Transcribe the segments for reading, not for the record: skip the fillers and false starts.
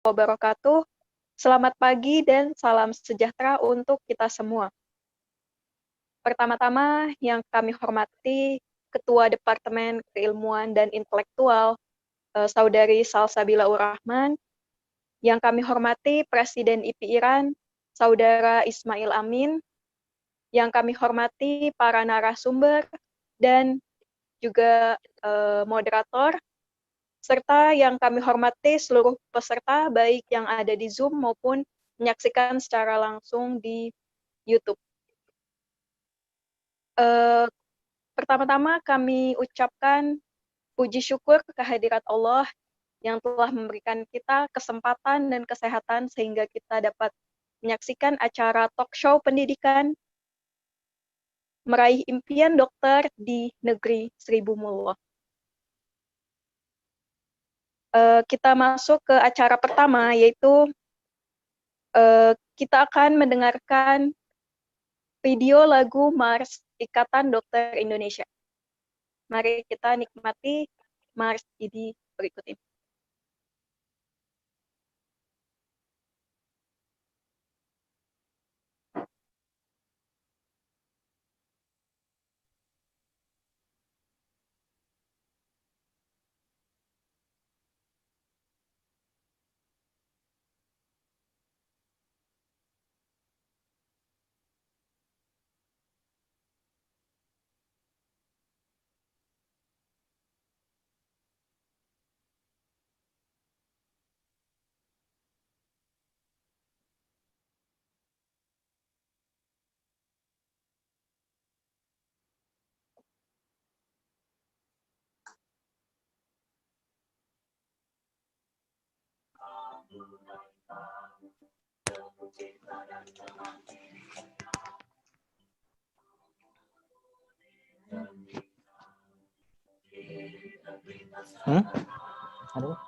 wabarakatuh. Selamat pagi dan salam sejahtera untuk kita semua. Pertama-tama yang kami hormati Ketua Departemen Keilmuan dan Intelektual, Saudari Salsabila Urrahman. Yang kami hormati Presiden IPI Iran, Saudara Ismail Amin. Yang kami hormati para narasumber dan juga moderator, serta yang kami hormati seluruh peserta baik yang ada di Zoom maupun menyaksikan secara langsung di YouTube. Pertama-tama kami ucapkan puji syukur kehadirat Allah yang telah memberikan kita kesempatan dan kesehatan sehingga kita dapat menyaksikan acara talk show pendidikan Meraih Impian Dokter di Negeri Seribu Mullah. Kita masuk ke acara pertama, yaitu kita akan mendengarkan video lagu Mars Ikatan Dokter Indonesia. Mari kita nikmati Mars ID berikut ini. Aduh.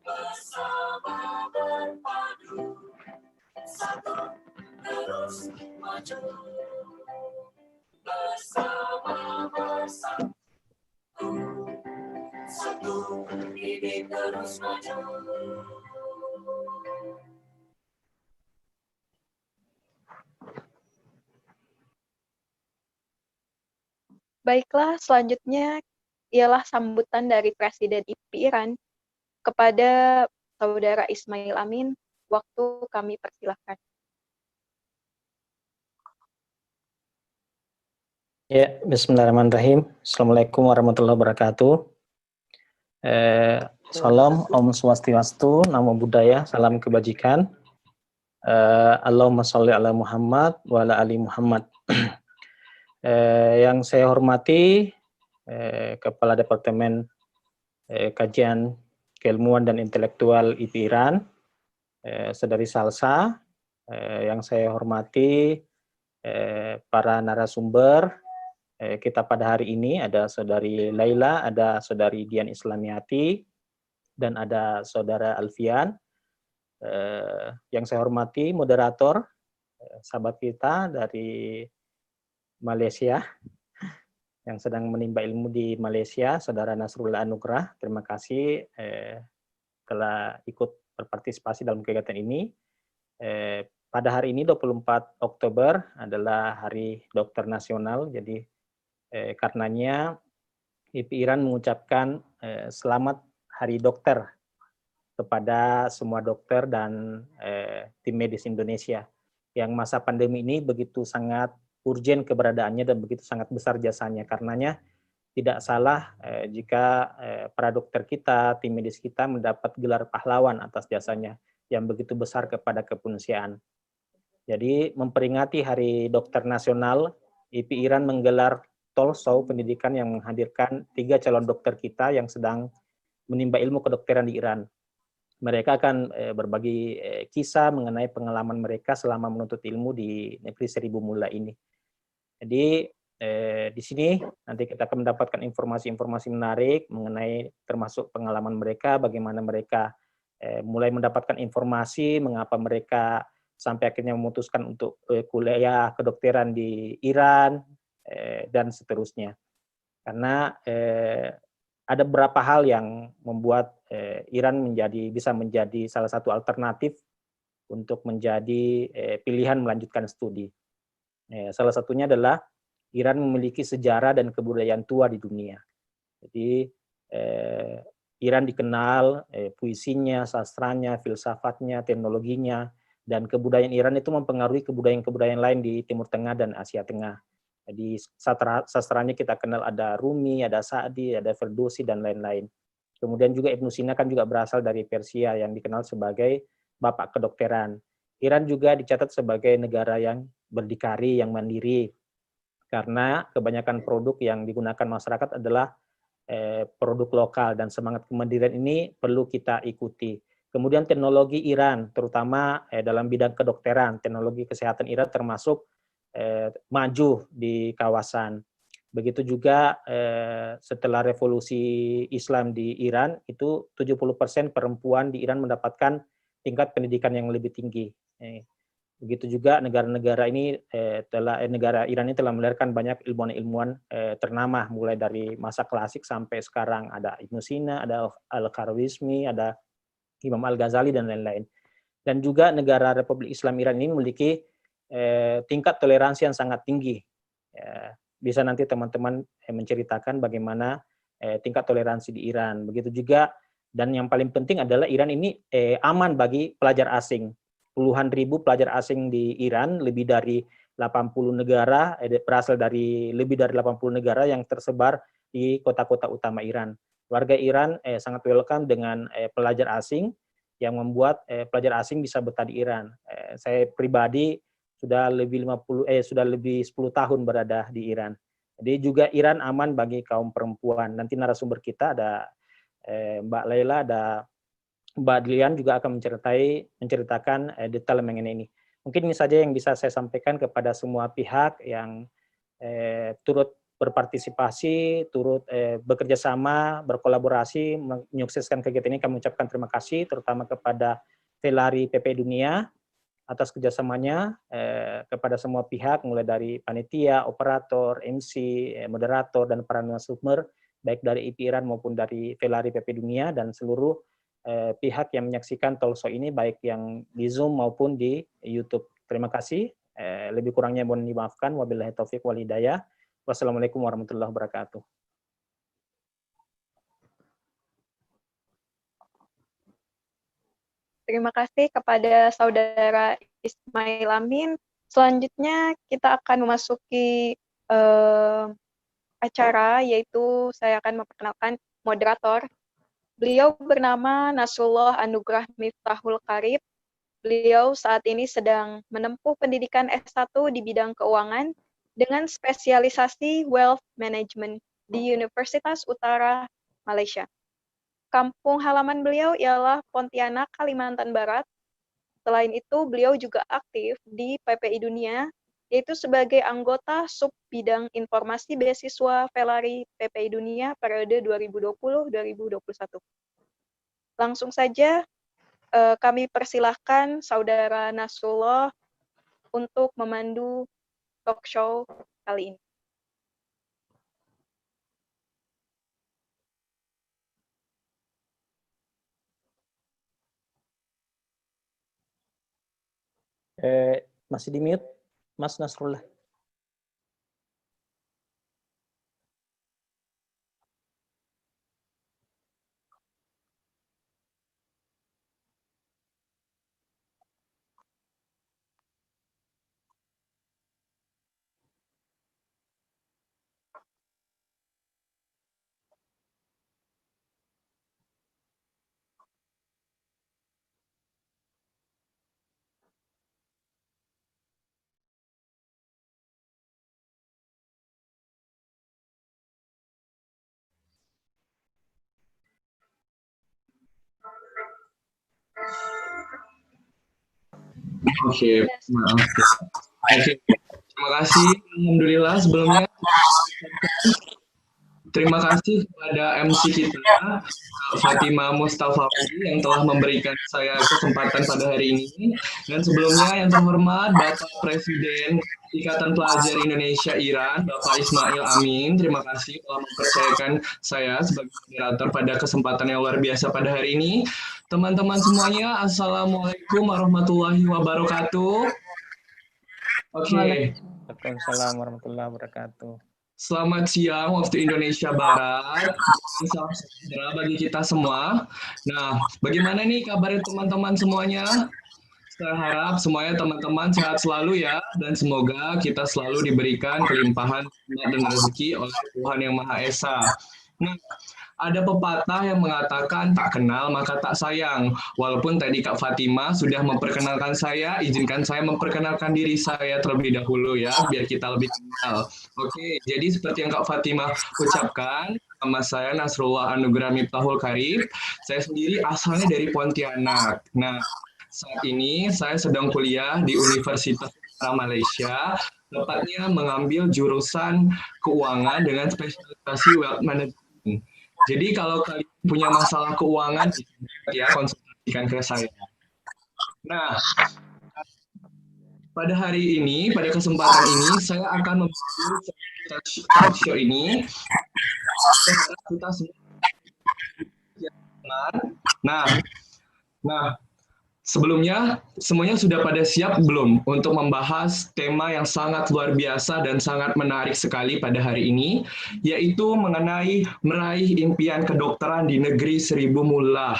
Bersama berpadu, satu terus maju. Bersama bersatu, satu ini terus maju. Baiklah, selanjutnya ialah sambutan dari Presiden IPI Iran kepada Saudara Ismail Amin. Waktu kami persilahkan. Ya, bismillahirrahmanirrahim. Assalamualaikum warahmatullahi wabarakatuh. Salam, Om Swastiastu, Namo Buddhaya, salam kebajikan. Allahumma sholli ala Muhammad wa ala ali Muhammad. Yang saya hormati Kepala Departemen Kajian Keilmuan dan Intelektual IPI Iran, Saudari Salsa. Yang saya hormati para narasumber kita pada hari ini, ada Saudari Laila, ada Saudari Dian Islamiati, dan ada Saudara Alfian. Yang saya hormati moderator, sahabat kita dari Malaysia, yang sedang menimba ilmu di Malaysia, Saudara Nasrullah Anugrah. Terima kasih telah ikut berpartisipasi dalam kegiatan ini. Pada hari ini 24 Oktober adalah Hari Dokter Nasional, jadi karenanya IPI Iran mengucapkan selamat Hari Dokter kepada semua dokter dan tim medis Indonesia yang masa pandemi ini begitu sangat urgen keberadaannya dan begitu sangat besar jasanya. Karenanya tidak salah jika para dokter kita, tim medis kita mendapat gelar pahlawan atas jasanya yang begitu besar kepada kemanusiaan. Jadi memperingati Hari Dokter Nasional, IPI Iran menggelar talk show pendidikan yang menghadirkan 3 calon dokter kita yang sedang menimba ilmu kedokteran di Iran. Mereka akan berbagi kisah mengenai pengalaman mereka selama menuntut ilmu di Negeri Seribu Mullah ini. Jadi di sini nanti kita akan mendapatkan informasi-informasi menarik mengenai termasuk pengalaman mereka, bagaimana mereka mulai mendapatkan informasi, mengapa mereka sampai akhirnya memutuskan untuk kuliah kedokteran di Iran, dan seterusnya. Karena ada beberapa hal yang membuat Iran bisa menjadi salah satu alternatif untuk menjadi pilihan melanjutkan studi. Salah satunya adalah Iran memiliki sejarah dan kebudayaan tua di dunia. Jadi Iran dikenal puisinya, sastranya, filsafatnya, teknologinya, dan kebudayaan Iran itu mempengaruhi kebudayaan-kebudayaan lain di Timur Tengah dan Asia Tengah. Jadi sastranya kita kenal ada Rumi, ada Sa'di, ada Ferdowsi, dan lain-lain. Kemudian juga Ibnu Sina kan juga berasal dari Persia yang dikenal sebagai bapak kedokteran. Iran juga dicatat sebagai negara yang berdikari, yang mandiri, karena kebanyakan produk yang digunakan masyarakat adalah produk lokal, dan semangat kemandirian ini perlu kita ikuti. Kemudian teknologi Iran, terutama dalam bidang kedokteran, teknologi kesehatan Iran termasuk maju di kawasan. Begitu juga setelah revolusi Islam di Iran, itu 70% perempuan di Iran mendapatkan tingkat pendidikan yang lebih tinggi. Begitu juga negara-negara ini negara Iran ini telah melahirkan banyak ilmuwan-ilmuwan ternama, mulai dari masa klasik sampai sekarang. Ada Ibnu Sina, ada Al-Khawarizmi, ada Imam Al-Ghazali, dan lain-lain. Dan juga negara Republik Islam Iran ini memiliki tingkat toleransi yang sangat tinggi. Bisa nanti teman-teman menceritakan bagaimana tingkat toleransi di Iran. Begitu juga, dan yang paling penting adalah Iran ini aman bagi pelajar asing. Puluhan ribu pelajar asing di Iran, lebih dari 80 negara, berasal dari lebih dari 80 negara yang tersebar di kota-kota utama Iran. Warga Iran sangat welcome dengan pelajar asing, yang membuat pelajar asing bisa betah di Iran. Saya pribadi sudah lebih 10 tahun berada di Iran. Jadi juga Iran aman bagi kaum perempuan. Nanti narasumber kita ada Mbak Laila, ada Mbak Dilian juga akan menceritakan detail mengenai ini. Mungkin ini saja yang bisa saya sampaikan kepada semua pihak yang turut berpartisipasi, turut bekerja sama, berkolaborasi, menyukseskan kegiatan ini. Kami ucapkan terima kasih, terutama kepada Velari PP Dunia atas kerjasamanya, kepada semua pihak, mulai dari panitia, operator, MC, moderator, dan para narasumber, baik dari IP Iran maupun dari Velari PP Dunia, dan seluruh pihak yang menyaksikan talkshow ini, baik yang di Zoom maupun di YouTube. Terima kasih. Lebih kurangnya mohon dimaafkan. Wabillahi taufik wal hidayah. Wassalamualaikum warahmatullahi wabarakatuh. Terima kasih kepada Saudara Ismail Amin. Selanjutnya kita akan memasuki acara, yaitu saya akan memperkenalkan moderator. Beliau bernama Nasrullah Anugrah Miftahul Karib. Beliau saat ini sedang menempuh pendidikan S1 di bidang keuangan dengan spesialisasi Wealth Management di Universitas Utara Malaysia. Kampung halaman beliau ialah Pontianak, Kalimantan Barat. Selain itu, beliau juga aktif di PPI Dunia, yaitu sebagai anggota sub bidang informasi beasiswa Velari PPI Dunia periode 2020-2021. Langsung saja kami persilahkan Saudara Nasrullah untuk memandu talk show kali ini. Masih di mute, Mas Nasrullah. Oke, maaf. Terima kasih. Alhamdulillah sebelumnya terima kasih kepada MC kita, Kak Fatima Mustafawi yang telah memberikan saya kesempatan pada hari ini. Dan sebelumnya yang terhormat Bapak Presiden Ikatan Pelajar Indonesia Iran, Bapak Ismail Amin. Terima kasih telah mempercayakan saya sebagai moderator pada kesempatan yang luar biasa pada hari ini. Teman-teman semuanya, Assalamualaikum warahmatullahi wabarakatuh. Oke. Waalaikumsalam warahmatullahi wabarakatuh. Selamat siang waktu Indonesia Barat. Salam sejahtera bagi kita semua. Nah, bagaimana nih kabarnya teman-teman semuanya? Saya harap semuanya teman-teman sehat selalu ya, dan semoga kita selalu diberikan kelimpahan nikmat dan rezeki oleh Tuhan Yang Maha Esa. Nah, ada pepatah yang mengatakan tak kenal maka tak sayang. Walaupun tadi Kak Fatima sudah memperkenalkan saya, izinkan saya memperkenalkan diri saya terlebih dahulu ya, biar kita lebih kenal. Oke, jadi seperti yang Kak Fatima ucapkan, nama saya Nasrullah Anugrah Miftahul Karib. Saya sendiri asalnya dari Pontianak. Nah, saat ini saya sedang kuliah di Universitas Malaysia, tepatnya mengambil jurusan keuangan dengan spesialisasi wealth management. Jadi kalau kalian punya masalah keuangan, ya konsultasikan ke saya. Nah, pada hari ini, pada kesempatan ini, saya akan membuat talk show ini. Kita semua. Nah, sebelumnya, semuanya sudah pada siap belum untuk membahas tema yang sangat luar biasa dan sangat menarik sekali pada hari ini, yaitu mengenai meraih impian kedokteran di negeri seribu mullah.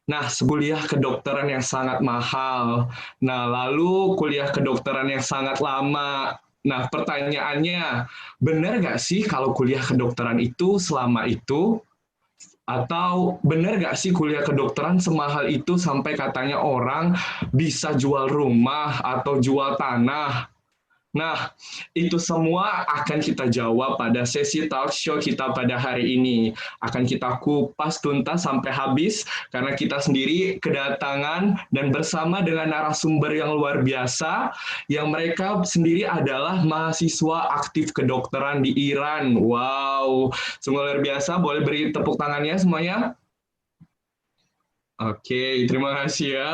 Nah, kuliah kedokteran yang sangat mahal. Nah, lalu kuliah kedokteran yang sangat lama. Nah, pertanyaannya, benar nggak sih kalau kuliah kedokteran itu selama itu? Atau benar nggak sih kuliah kedokteran semahal itu sampai katanya orang bisa jual rumah atau jual tanah? Nah, itu semua akan kita jawab pada sesi talk show kita pada hari ini. Akan kita kupas tuntas sampai habis, karena kita sendiri kedatangan dan bersama dengan narasumber yang luar biasa, yang mereka sendiri adalah mahasiswa aktif kedokteran di Iran. Wow, sungguh luar biasa. Boleh beri tepuk tangannya semuanya? Oke, terima kasih ya.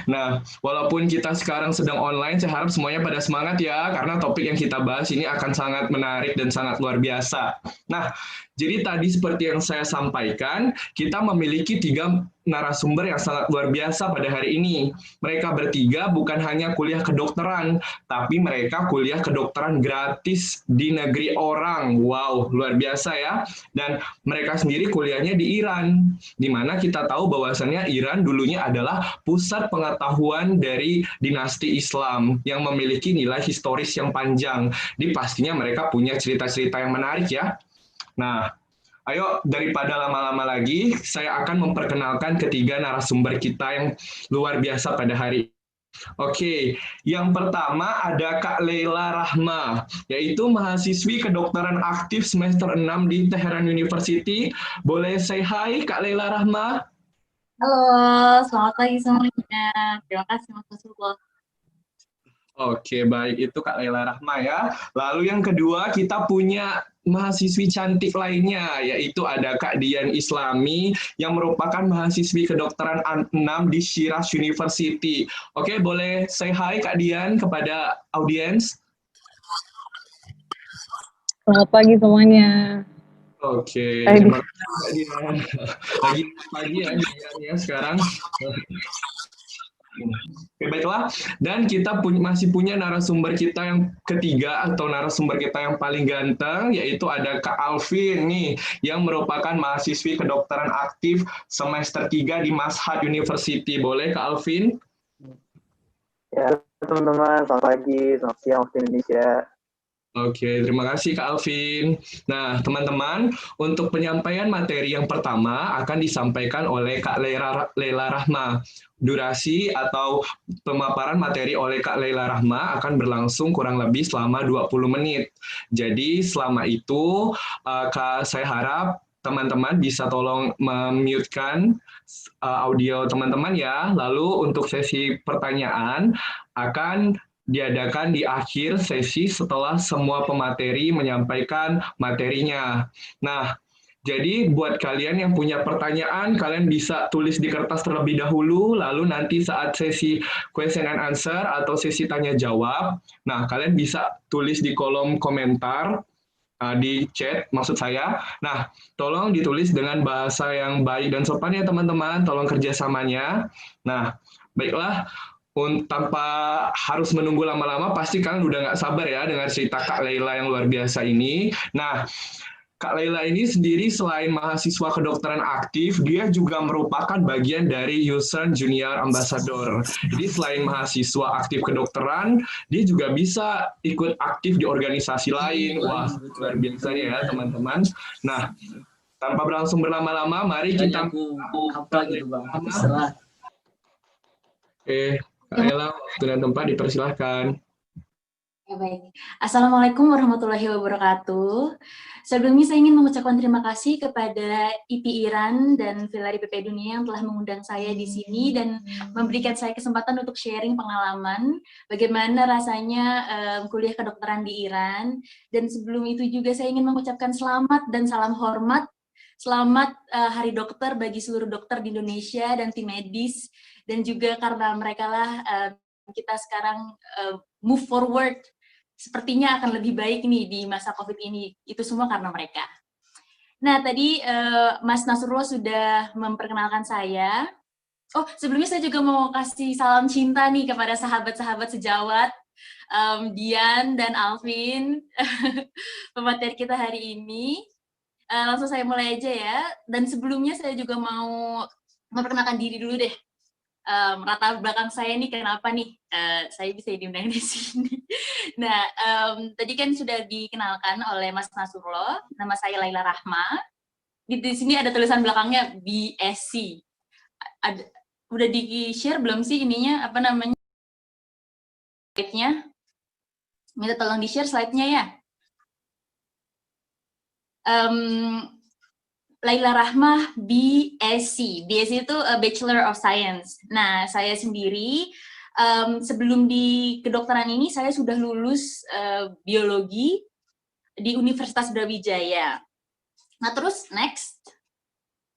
Nah, walaupun kita sekarang sedang online, saya harap semuanya pada semangat ya, karena topik yang kita bahas ini akan sangat menarik dan sangat luar biasa. Nah, jadi tadi seperti yang saya sampaikan, kita memiliki 3 narasumber yang sangat luar biasa pada hari ini. Mereka bertiga bukan hanya kuliah kedokteran, tapi mereka kuliah kedokteran gratis di negeri orang. Wow, luar biasa ya. Dan mereka sendiri kuliahnya di Iran, di mana kita tahu bahwasannya Iran dulunya adalah pusat pengetahuan dari dinasti Islam yang memiliki nilai historis yang panjang. Jadi pastinya mereka punya cerita-cerita yang menarik ya. Nah, ayo daripada lama-lama lagi, saya akan memperkenalkan ketiga narasumber kita yang luar biasa pada hari ini. Oke, yang pertama ada Kak Leila Rahma, yaitu mahasiswi kedokteran aktif semester 6 di Tehran University. Boleh say hi, Kak Leila Rahma? Halo, selamat pagi semuanya. Terima kasih Mas Nasrullah. Oke, baik. Itu Kak Leila Rahma ya. Lalu yang kedua, kita punya mahasiswi cantik lainnya, yaitu ada Kak Dian Islami, yang merupakan mahasiswi kedokteran 6 di Shiraz University. Oke, boleh say hi Kak Dian kepada audiens? Selamat pagi semuanya. Oke, terima kasih Kak Dian. Lagi pagi ya sekarang. Oke, baiklah. Dan kita masih punya narasumber kita yang ketiga atau narasumber kita yang paling ganteng, yaitu ada Kak Alvin nih, yang merupakan mahasiswi kedokteran aktif semester 3 di Mashhad University. Boleh Kak Alvin? Ya, teman-teman, selamat pagi, selamat siang waktu Indonesia. Oke, terima kasih Kak Alvin. Nah, teman-teman, untuk penyampaian materi yang pertama akan disampaikan oleh Kak Leila Rahma. Durasi atau pemaparan materi oleh Kak Leila Rahma akan berlangsung kurang lebih selama 20 menit. Jadi, selama itu, saya harap teman-teman bisa tolong mute-kan audio teman-teman ya. Lalu untuk sesi pertanyaan akan diadakan di akhir sesi setelah semua pemateri menyampaikan materinya. Nah, jadi buat kalian yang punya pertanyaan, kalian bisa tulis di kertas terlebih dahulu, lalu nanti saat sesi question and answer atau sesi tanya jawab, nah kalian bisa tulis di kolom komentar, di chat maksud saya. Nah, tolong ditulis dengan bahasa yang baik dan sopan ya teman-teman, tolong kerjasamanya. Nah, baiklah, tanpa harus menunggu lama-lama, pasti kalian udah nggak sabar ya dengan cerita Kak Laila yang luar biasa ini. Nah, Kak Laila ini sendiri selain mahasiswa kedokteran aktif, dia juga merupakan bagian dari USERN Junior Ambassador. Jadi selain mahasiswa aktif kedokteran, dia juga bisa ikut aktif di organisasi lain. Wah, luar biasa ya teman-teman. Nah, tanpa berlangsung berlama-lama, mari kita apa gitu Bang, terserah. Oke, Kak Laila, waktu dan tempat dipersilahkan. Ya, baik. Assalamualaikum warahmatullahi wabarakatuh. Sebelumnya saya ingin mengucapkan terima kasih kepada IPI Iran dan Filari PP Dunia yang telah mengundang saya di sini dan memberikan saya kesempatan untuk sharing pengalaman bagaimana rasanya kuliah kedokteran di Iran. Dan sebelum itu juga saya ingin mengucapkan selamat dan salam hormat. Selamat Hari Dokter bagi seluruh dokter di Indonesia dan tim medis. Dan juga karena mereka lah kita sekarang move forward. Sepertinya akan lebih baik nih di masa COVID ini. Itu semua karena mereka. Nah, tadi Mas Nasrullah sudah memperkenalkan saya. Oh, sebelumnya saya juga mau kasih salam cinta nih kepada sahabat-sahabat sejawat, Dian dan Alvin, pemateri kita hari ini. Langsung saya mulai aja ya. Dan sebelumnya saya juga mau memperkenalkan diri dulu deh. Latar belakang saya nih kenapa nih saya bisa diundang di sini. Nah, tadi kan sudah dikenalkan oleh Mas Nasrullah, nama saya Laila Rahma. Di sini ada tulisan belakangnya BSc. Udah di-share belum sih ininya, apa namanya, slide-nya? Minta tolong di-share slide-nya ya. Laila Rahmah BSc. BSc itu Bachelor of Science. Nah, saya sendiri sebelum di kedokteran ini saya sudah lulus biologi di Universitas Brawijaya. Nah, terus next.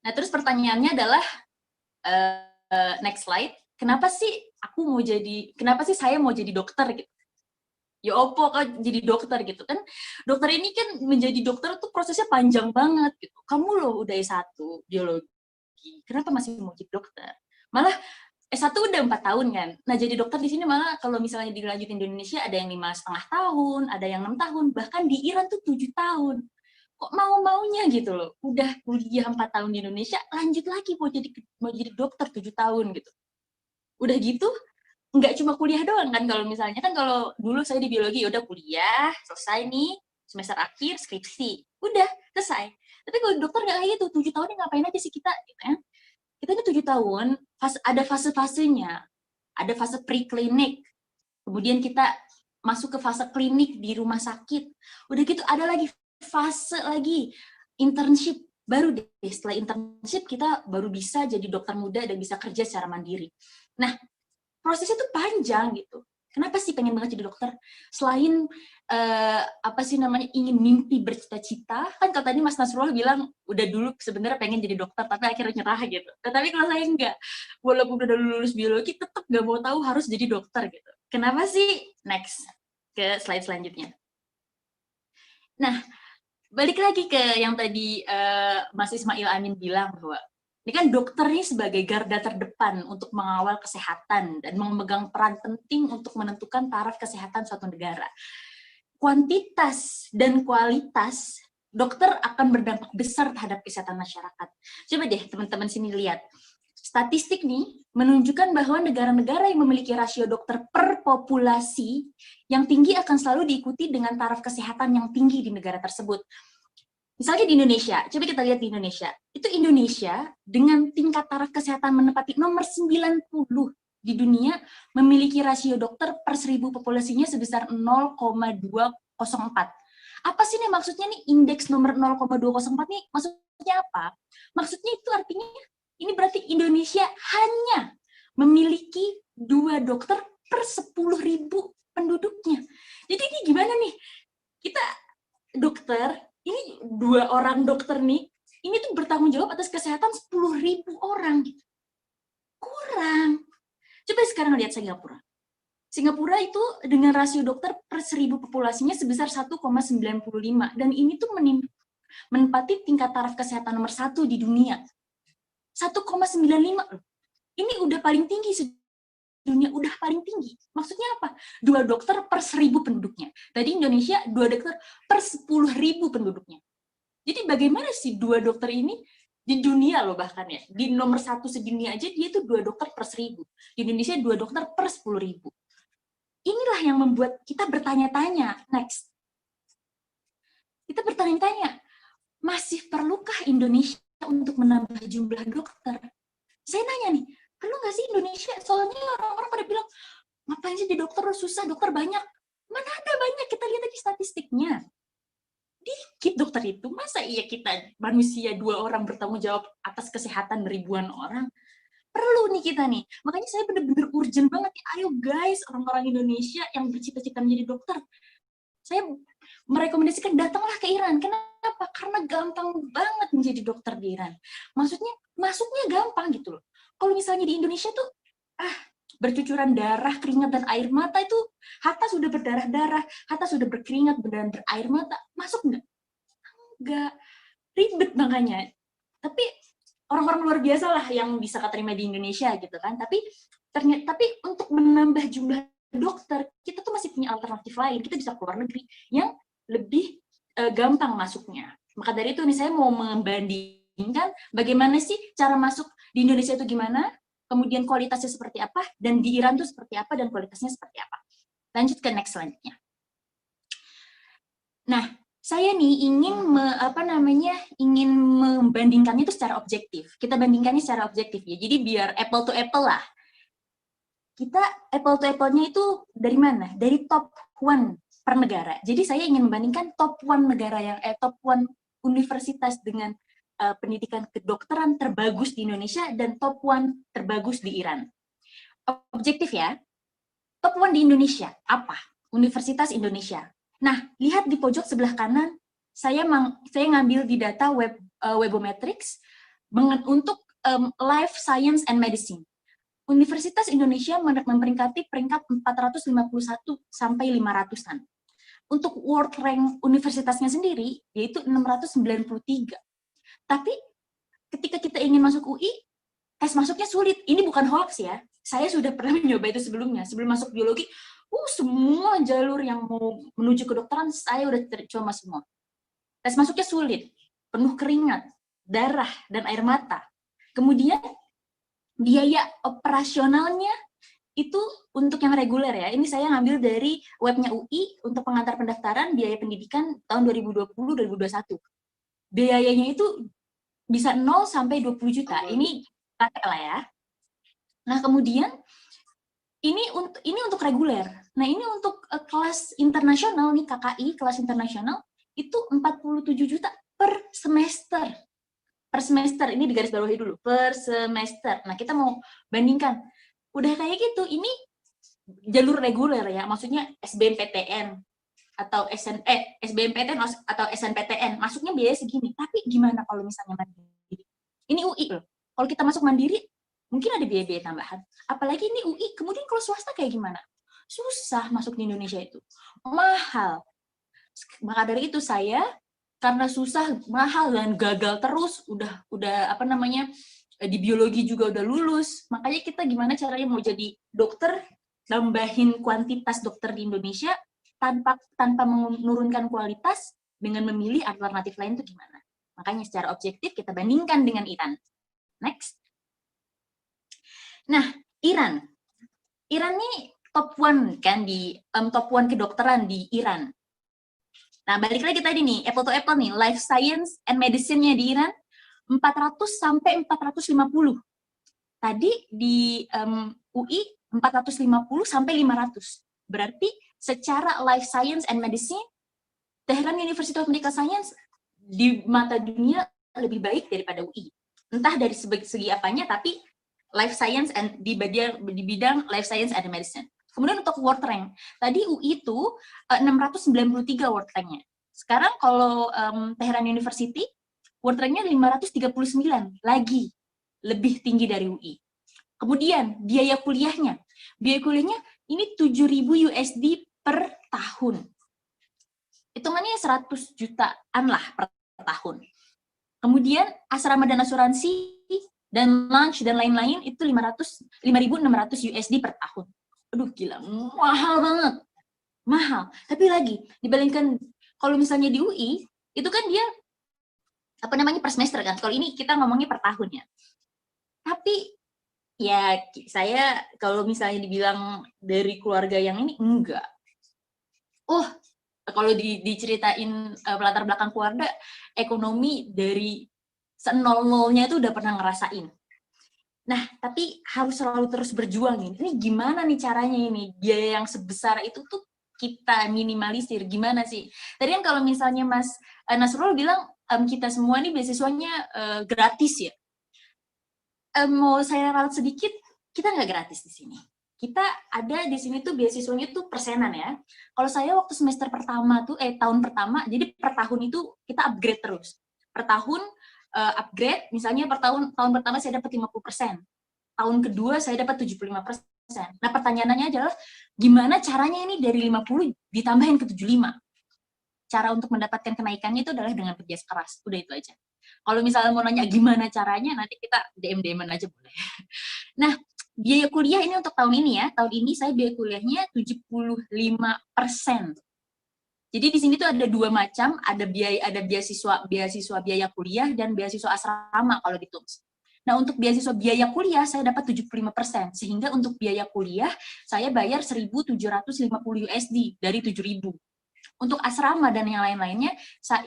Nah, terus pertanyaannya adalah next slide. Kenapa sih saya mau jadi dokter gitu? Ya opo kok jadi dokter gitu kan, dokter ini kan menjadi dokter tuh prosesnya panjang banget gitu. Kamu loh udah S1 biologi, kenapa masih mau jadi dokter? Malah S1 udah 4 tahun kan. Nah, jadi dokter di sini malah kalau misalnya dilanjutin di Indonesia ada yang 5,5 tahun, ada yang 6 tahun, bahkan di Iran tuh 7 tahun. Kok mau-maunya gitu loh. Udah kuliah 4 tahun di Indonesia, lanjut lagi mau jadi dokter 7 tahun gitu. Udah gitu nggak cuma kuliah doang kan, kalau misalnya kan kalau dulu saya di biologi udah kuliah selesai nih semester akhir skripsi udah selesai, tapi kalau dokter nggak kayak gitu. 7 tahun ini ngapain aja sih kita gitu ya. Kita ini 7 tahun ada fase-fasenya, ada fase preklinik, kemudian kita masuk ke fase klinik di rumah sakit, udah gitu ada lagi fase lagi internship, baru deh setelah internship kita baru bisa jadi dokter muda dan bisa kerja secara mandiri. Nah, prosesnya tuh panjang gitu. Kenapa sih pengen banget jadi dokter? Selain ingin mimpi bercita-cita, kan kalau tadi Mas Nasrullah bilang udah dulu sebenarnya pengen jadi dokter tapi akhirnya nyerah gitu. Tetapi kalau saya enggak, walaupun udah lulus biologi tetap nggak mau tahu harus jadi dokter gitu. Kenapa sih? Next ke slide selanjutnya. Nah, balik lagi ke yang tadi Mas Ismail Amin bilang bahwa ini kan dokter ini sebagai garda terdepan untuk mengawal kesehatan dan memegang peran penting untuk menentukan taraf kesehatan suatu negara. Kuantitas dan kualitas dokter akan berdampak besar terhadap kesehatan masyarakat. Coba deh teman-teman sini lihat. Statistik nih menunjukkan bahwa negara-negara yang memiliki rasio dokter per populasi yang tinggi akan selalu diikuti dengan taraf kesehatan yang tinggi di negara tersebut. Misalnya di Indonesia, coba kita lihat di Indonesia. Itu Indonesia dengan tingkat taraf kesehatan menempati nomor 90 di dunia, memiliki rasio dokter per 1000 populasinya sebesar 0,204. Apa sih nih maksudnya nih indeks nomor 0,204 nih? Maksudnya apa? Maksudnya itu artinya ini berarti Indonesia hanya memiliki 2 dokter per 10.000 penduduknya. Jadi ini gimana nih? Kita dokter, ini 2 orang dokter nih, ini tuh bertanggung jawab atas kesehatan 10.000 orang. Gitu. Kurang. Coba sekarang lihat Singapura. Singapura itu dengan rasio dokter per 1.000 populasinya sebesar 1,95. Dan ini tuh menempati tingkat taraf kesehatan nomor 1 di dunia. 1,95. Ini udah paling tinggi dunia, udah paling tinggi. Maksudnya apa? 2 dokter per 1.000 penduduknya. Tadi Indonesia 2 dokter per 10.000 penduduknya. Jadi bagaimana sih 2 dokter ini di dunia loh bahkan ya. Di nomor 1 sedunia aja dia itu 2 dokter per 1.000. Di Indonesia 2 dokter per 10.000. Inilah yang membuat kita bertanya-tanya. Next. Kita bertanya-tanya, masih perlukah Indonesia untuk menambah jumlah dokter? Saya nanya nih, perlu nggak sih Indonesia? Soalnya orang-orang pada bilang, ngapain sih di dokter susah, dokter banyak. Mana ada banyak, kita lihat aja statistiknya. Dikit dokter itu, masa iya kita manusia 2 orang bertanggung jawab atas kesehatan ribuan orang? Perlu nih kita nih. Makanya saya bener-bener urgent banget, ayo guys, orang-orang Indonesia yang bercita-cita menjadi dokter. Saya merekomendasikan datanglah ke Iran. Kenapa? Karena gampang banget menjadi dokter di Iran. Maksudnya, masuknya gampang gitu loh. Kalau misalnya di Indonesia tuh, bercucuran darah, keringat, dan air mata itu, Hatta sudah berdarah-darah, Hatta sudah berkeringat, dan berair mata, masuk nggak? Nggak. Ribet makanya. Tapi orang-orang luar biasa lah yang bisa keterima di Indonesia gitu kan. Tapi untuk menambah jumlah dokter, kita tuh masih punya alternatif lain. Kita bisa keluar negeri yang lebih gampang masuknya. Maka dari itu nih saya mau membandingkan bagaimana sih cara masuk di Indonesia itu gimana, kemudian kualitasnya seperti apa, dan di Iran itu seperti apa, dan kualitasnya seperti apa. Lanjut ke next selanjutnya. Nah, saya nih ingin membandingkannya itu secara objektif. Kita bandingkannya secara objektif ya. Jadi biar apple to apple lah. Kita apple to apple-nya itu dari mana? Dari top 1 per negara. Jadi saya ingin membandingkan top 1 negara top 1 universitas dengan pendidikan kedokteran terbagus di Indonesia dan top 1 terbagus di Iran. Objektif ya. Top 1 di Indonesia apa? Universitas Indonesia. Nah, lihat di pojok sebelah kanan, saya ngambil di data Webometrics untuk Life Science and Medicine. Universitas Indonesia memperingkati peringkat 451 sampai 500-an. Untuk world rank universitasnya sendiri, yaitu 693. Tapi ketika kita ingin masuk UI, tes masuknya sulit. Ini bukan hoax ya. Saya sudah pernah mencoba itu sebelumnya. Sebelum masuk biologi, semua jalur yang mau menuju kedokteran, saya udah coba semua. Tes masuknya sulit, penuh keringat, darah, dan air mata. Kemudian, biaya operasionalnya itu untuk yang reguler ya. Ini saya ngambil dari webnya UI untuk pengantar pendaftaran biaya pendidikan tahun 2020-2021. Biayanya itu bisa 0 sampai 20 juta. Ini pakai lah ya. Nah, kemudian ini untuk reguler. Nah, ini untuk kelas internasional nih, KKI, kelas internasional itu 47 juta per semester. Per semester, ini digaris bawahi dulu, per semester. Nah, kita mau bandingkan. Udah kayak gitu, ini jalur reguler ya, maksudnya SBMPTN atau SBMPTN atau SNPTN, masuknya biaya segini. Tapi gimana kalau misalnya mandiri? Ini UI loh. Kalau kita masuk mandiri, mungkin ada biaya-biaya tambahan. Apalagi ini UI, kemudian kalau swasta kayak gimana? Susah masuk di Indonesia itu. Mahal. Maka dari itu saya, karena susah, mahal, dan gagal terus, udah di biologi juga udah lulus, makanya kita gimana caranya mau jadi dokter, nambahin kuantitas dokter di Indonesia, tanpa menurunkan kualitas, dengan memilih alternatif lain itu gimana. Makanya secara objektif kita bandingkan dengan Iran. Next. Nah, Iran ini top 1 kan di top 1 kedokteran di Iran. Nah, balik lagi tadi nih, apple to apple nih, life science and medicine-nya di Iran 400 sampai 450. Tadi di UI 450 sampai 500. Berarti secara life science and medicine, Tehran University of Medical Science di mata dunia lebih baik daripada UI. Entah dari segi apanya, tapi life science and di bidang life science and medicine. Kemudian untuk world rank, tadi UI itu 693 world ranknya. Sekarang kalau Tehran University, world ranknya 539, lagi lebih tinggi dari UI. Kemudian biaya kuliahnya ini 7.000 USD per tahun. Hitungannya 100 jutaan lah per tahun. Kemudian asrama dan asuransi dan lunch dan lain-lain itu 5.600 USD per tahun. Aduh gila, mahal banget. Mahal. Tapi lagi dibandingkan kalau misalnya di UI, itu kan dia per semester kan. Kalau ini kita ngomongnya per tahun ya. Tapi ya saya kalau misalnya dibilang dari keluarga yang ini enggak. Kalau diceritain latar belakang keluarga, ekonomi dari se-nol-nolnya itu udah pernah ngerasain. Nah, tapi harus selalu terus berjuang ini. Ini gimana nih caranya ini? Biaya yang sebesar itu tuh kita minimalisir. Gimana sih? Tadi kan kalau misalnya Mas Nasrul bilang kita semua nih beasiswanya gratis ya. Mau saya ralat sedikit, kita nggak gratis di sini. Kita ada di sini tuh beasiswanya tuh persenan ya. Kalau saya waktu semester pertama tuh, tahun pertama, jadi per tahun itu kita upgrade terus. Per tahun upgrade, misalnya tahun pertama saya dapat 50%. Tahun kedua saya dapat 75%. Nah pertanyaannya adalah, gimana caranya ini dari 50 ditambahin ke 75? Cara untuk mendapatkan kenaikannya itu adalah dengan kerja keras. Udah itu aja. Kalau misalnya mau nanya gimana caranya, nanti kita DM-DM aja boleh. Nah, biaya kuliah ini untuk tahun ini ya. Tahun ini saya biaya kuliahnya 75%. Jadi di sini tuh ada dua macam, ada beasiswa biaya kuliah dan beasiswa asrama kalau di TUMS. Nah, untuk beasiswa biaya kuliah saya dapat 75%, sehingga untuk biaya kuliah saya bayar 1.750 USD dari 7.000. Untuk asrama dan yang lain-lainnya,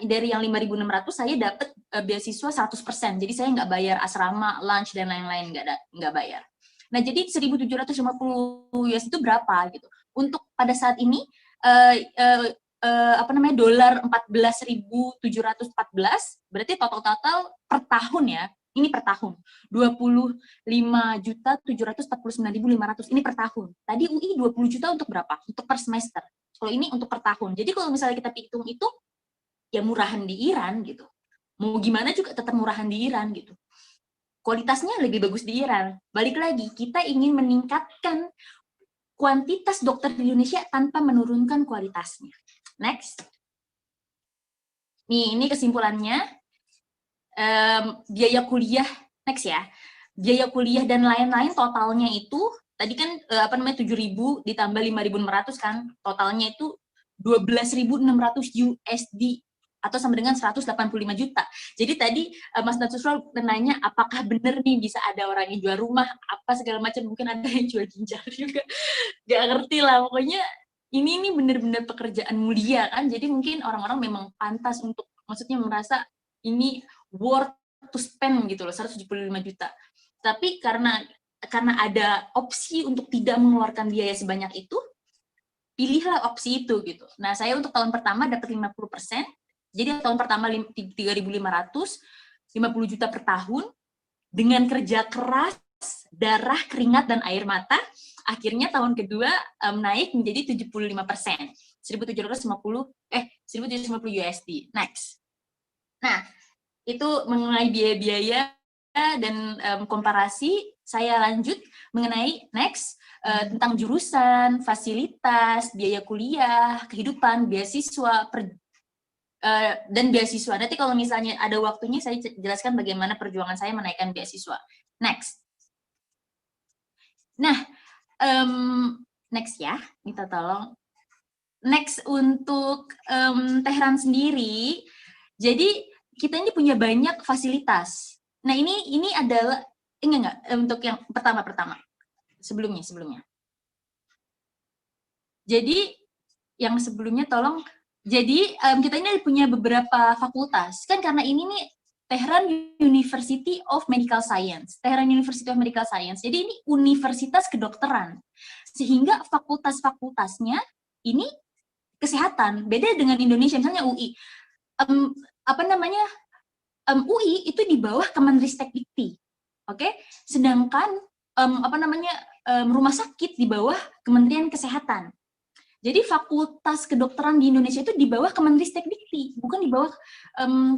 dari yang 5.600 saya dapat beasiswa 100%. Jadi saya nggak bayar asrama, lunch, dan lain-lain, nggak bayar. Nah, jadi 1.750 US itu berapa gitu? Untuk pada saat ini, dolar 14.714, berarti total per tahun ya, ini per tahun, 25.749.500, ini per tahun. Tadi UI 20 juta untuk berapa? Untuk per semester. Kalau ini untuk per tahun. Jadi kalau misalnya kita hitung itu, ya murahan di Iran gitu. Mau gimana juga tetap murahan di Iran gitu. Kualitasnya lebih bagus di Iran. Balik lagi, kita ingin meningkatkan kuantitas dokter di Indonesia tanpa menurunkan kualitasnya. Next. Nih, ini kesimpulannya. Biaya kuliah, next ya. Biaya kuliah dan lain-lain totalnya itu, tadi kan 7.000 ditambah 5.600 kan, totalnya itu 12.600 USD atau sama dengan 185 juta. Jadi tadi Mas Nasrul nanya apakah benar nih bisa ada orang yang jual rumah, apa segala macam, mungkin ada yang jual ginjal juga. Gak ngerti lah, pokoknya ini benar-benar pekerjaan mulia kan, jadi mungkin orang-orang memang pantas untuk, maksudnya merasa ini worth to spend gitu loh, 175 juta. Tapi karena ada opsi untuk tidak mengeluarkan biaya sebanyak itu, pilihlah opsi itu gitu. Nah, saya untuk tahun pertama dapat 50%, jadi tahun pertama 3.500, 50 juta per tahun, dengan kerja keras, darah, keringat, dan air mata, akhirnya tahun kedua naik menjadi 75%, 1.750 USD. Next. Nah, itu mengenai biaya-biaya dan komparasi. Saya lanjut mengenai next, tentang jurusan, fasilitas, biaya kuliah, kehidupan, beasiswa, dan beasiswa. Nanti kalau misalnya ada waktunya saya jelaskan bagaimana perjuangan saya menaikkan beasiswa. Next. Nah, next ya, minta tolong. Next untuk Tehran sendiri, jadi kita ini punya banyak fasilitas. Nah, ini adalah enggak untuk yang pertama. Sebelumnya. Jadi yang sebelumnya tolong. Jadi kita ini punya beberapa fakultas. Kan karena ini nih Tehran University of Medical Science. Tehran University of Medical Science. Jadi ini universitas kedokteran. Sehingga fakultas-fakultasnya ini kesehatan. Beda dengan Indonesia, misalnya UI. UI itu di bawah Kemenristek Dikti. Oke? Sedangkan rumah sakit di bawah Kementerian Kesehatan. Jadi fakultas kedokteran di Indonesia itu di bawah Kemenristek-Dikti, bukan di bawah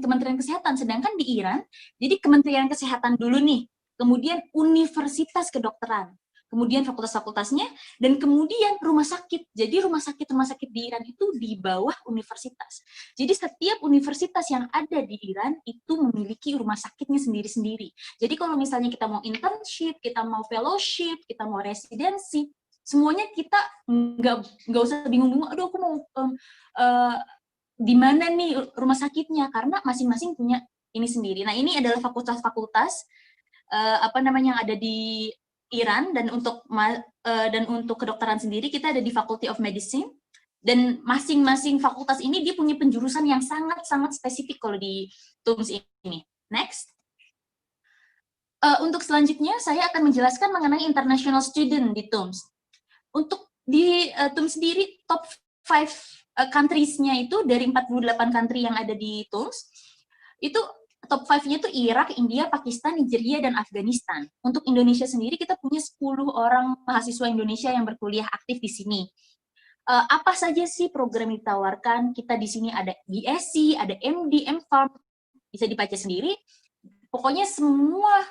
Kementerian Kesehatan. Sedangkan di Iran, jadi Kementerian Kesehatan dulu nih, kemudian Universitas Kedokteran, kemudian fakultas-fakultasnya, dan kemudian rumah sakit. Jadi rumah sakit di Iran itu di bawah universitas. Jadi setiap universitas yang ada di Iran itu memiliki rumah sakitnya sendiri-sendiri. Jadi kalau misalnya kita mau internship, kita mau fellowship, kita mau residensi, semuanya kita nggak usah bingung-bingung, aduh aku mau di mana nih rumah sakitnya, karena masing-masing punya ini sendiri. Nah ini adalah fakultas-fakultas yang ada di Iran, dan untuk kedokteran sendiri kita ada di Faculty of Medicine, dan masing-masing fakultas ini dia punya penjurusan yang sangat-sangat spesifik kalau di TUMS ini. Next. Untuk selanjutnya saya akan menjelaskan mengenai international student di TUMS. Untuk di TUMS sendiri, top 5 countries-nya itu dari 48 country yang ada di TUMS, itu top 5-nya itu Irak, India, Pakistan, Nigeria, dan Afghanistan. Untuk Indonesia sendiri kita punya 10 orang mahasiswa Indonesia yang berkuliah aktif di sini. Apa saja sih program yang ditawarkan? Kita di sini ada BSc, ada MD, MPharm, bisa dibaca sendiri. Pokoknya semua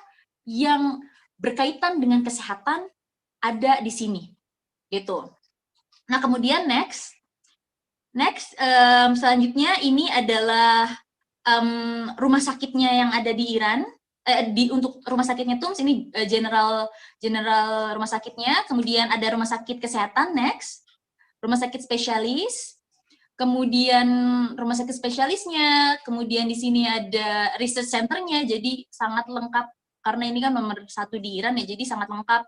yang berkaitan dengan kesehatan ada di sini. Gitu. Nah kemudian next selanjutnya ini adalah rumah sakitnya yang ada di Iran. Untuk rumah sakitnya TUMS ini general rumah sakitnya, kemudian ada rumah sakit kesehatan, next rumah sakit spesialis, kemudian rumah sakit spesialisnya, kemudian di sini ada research centernya, jadi sangat lengkap karena ini kan nomor 1 di Iran ya, jadi sangat lengkap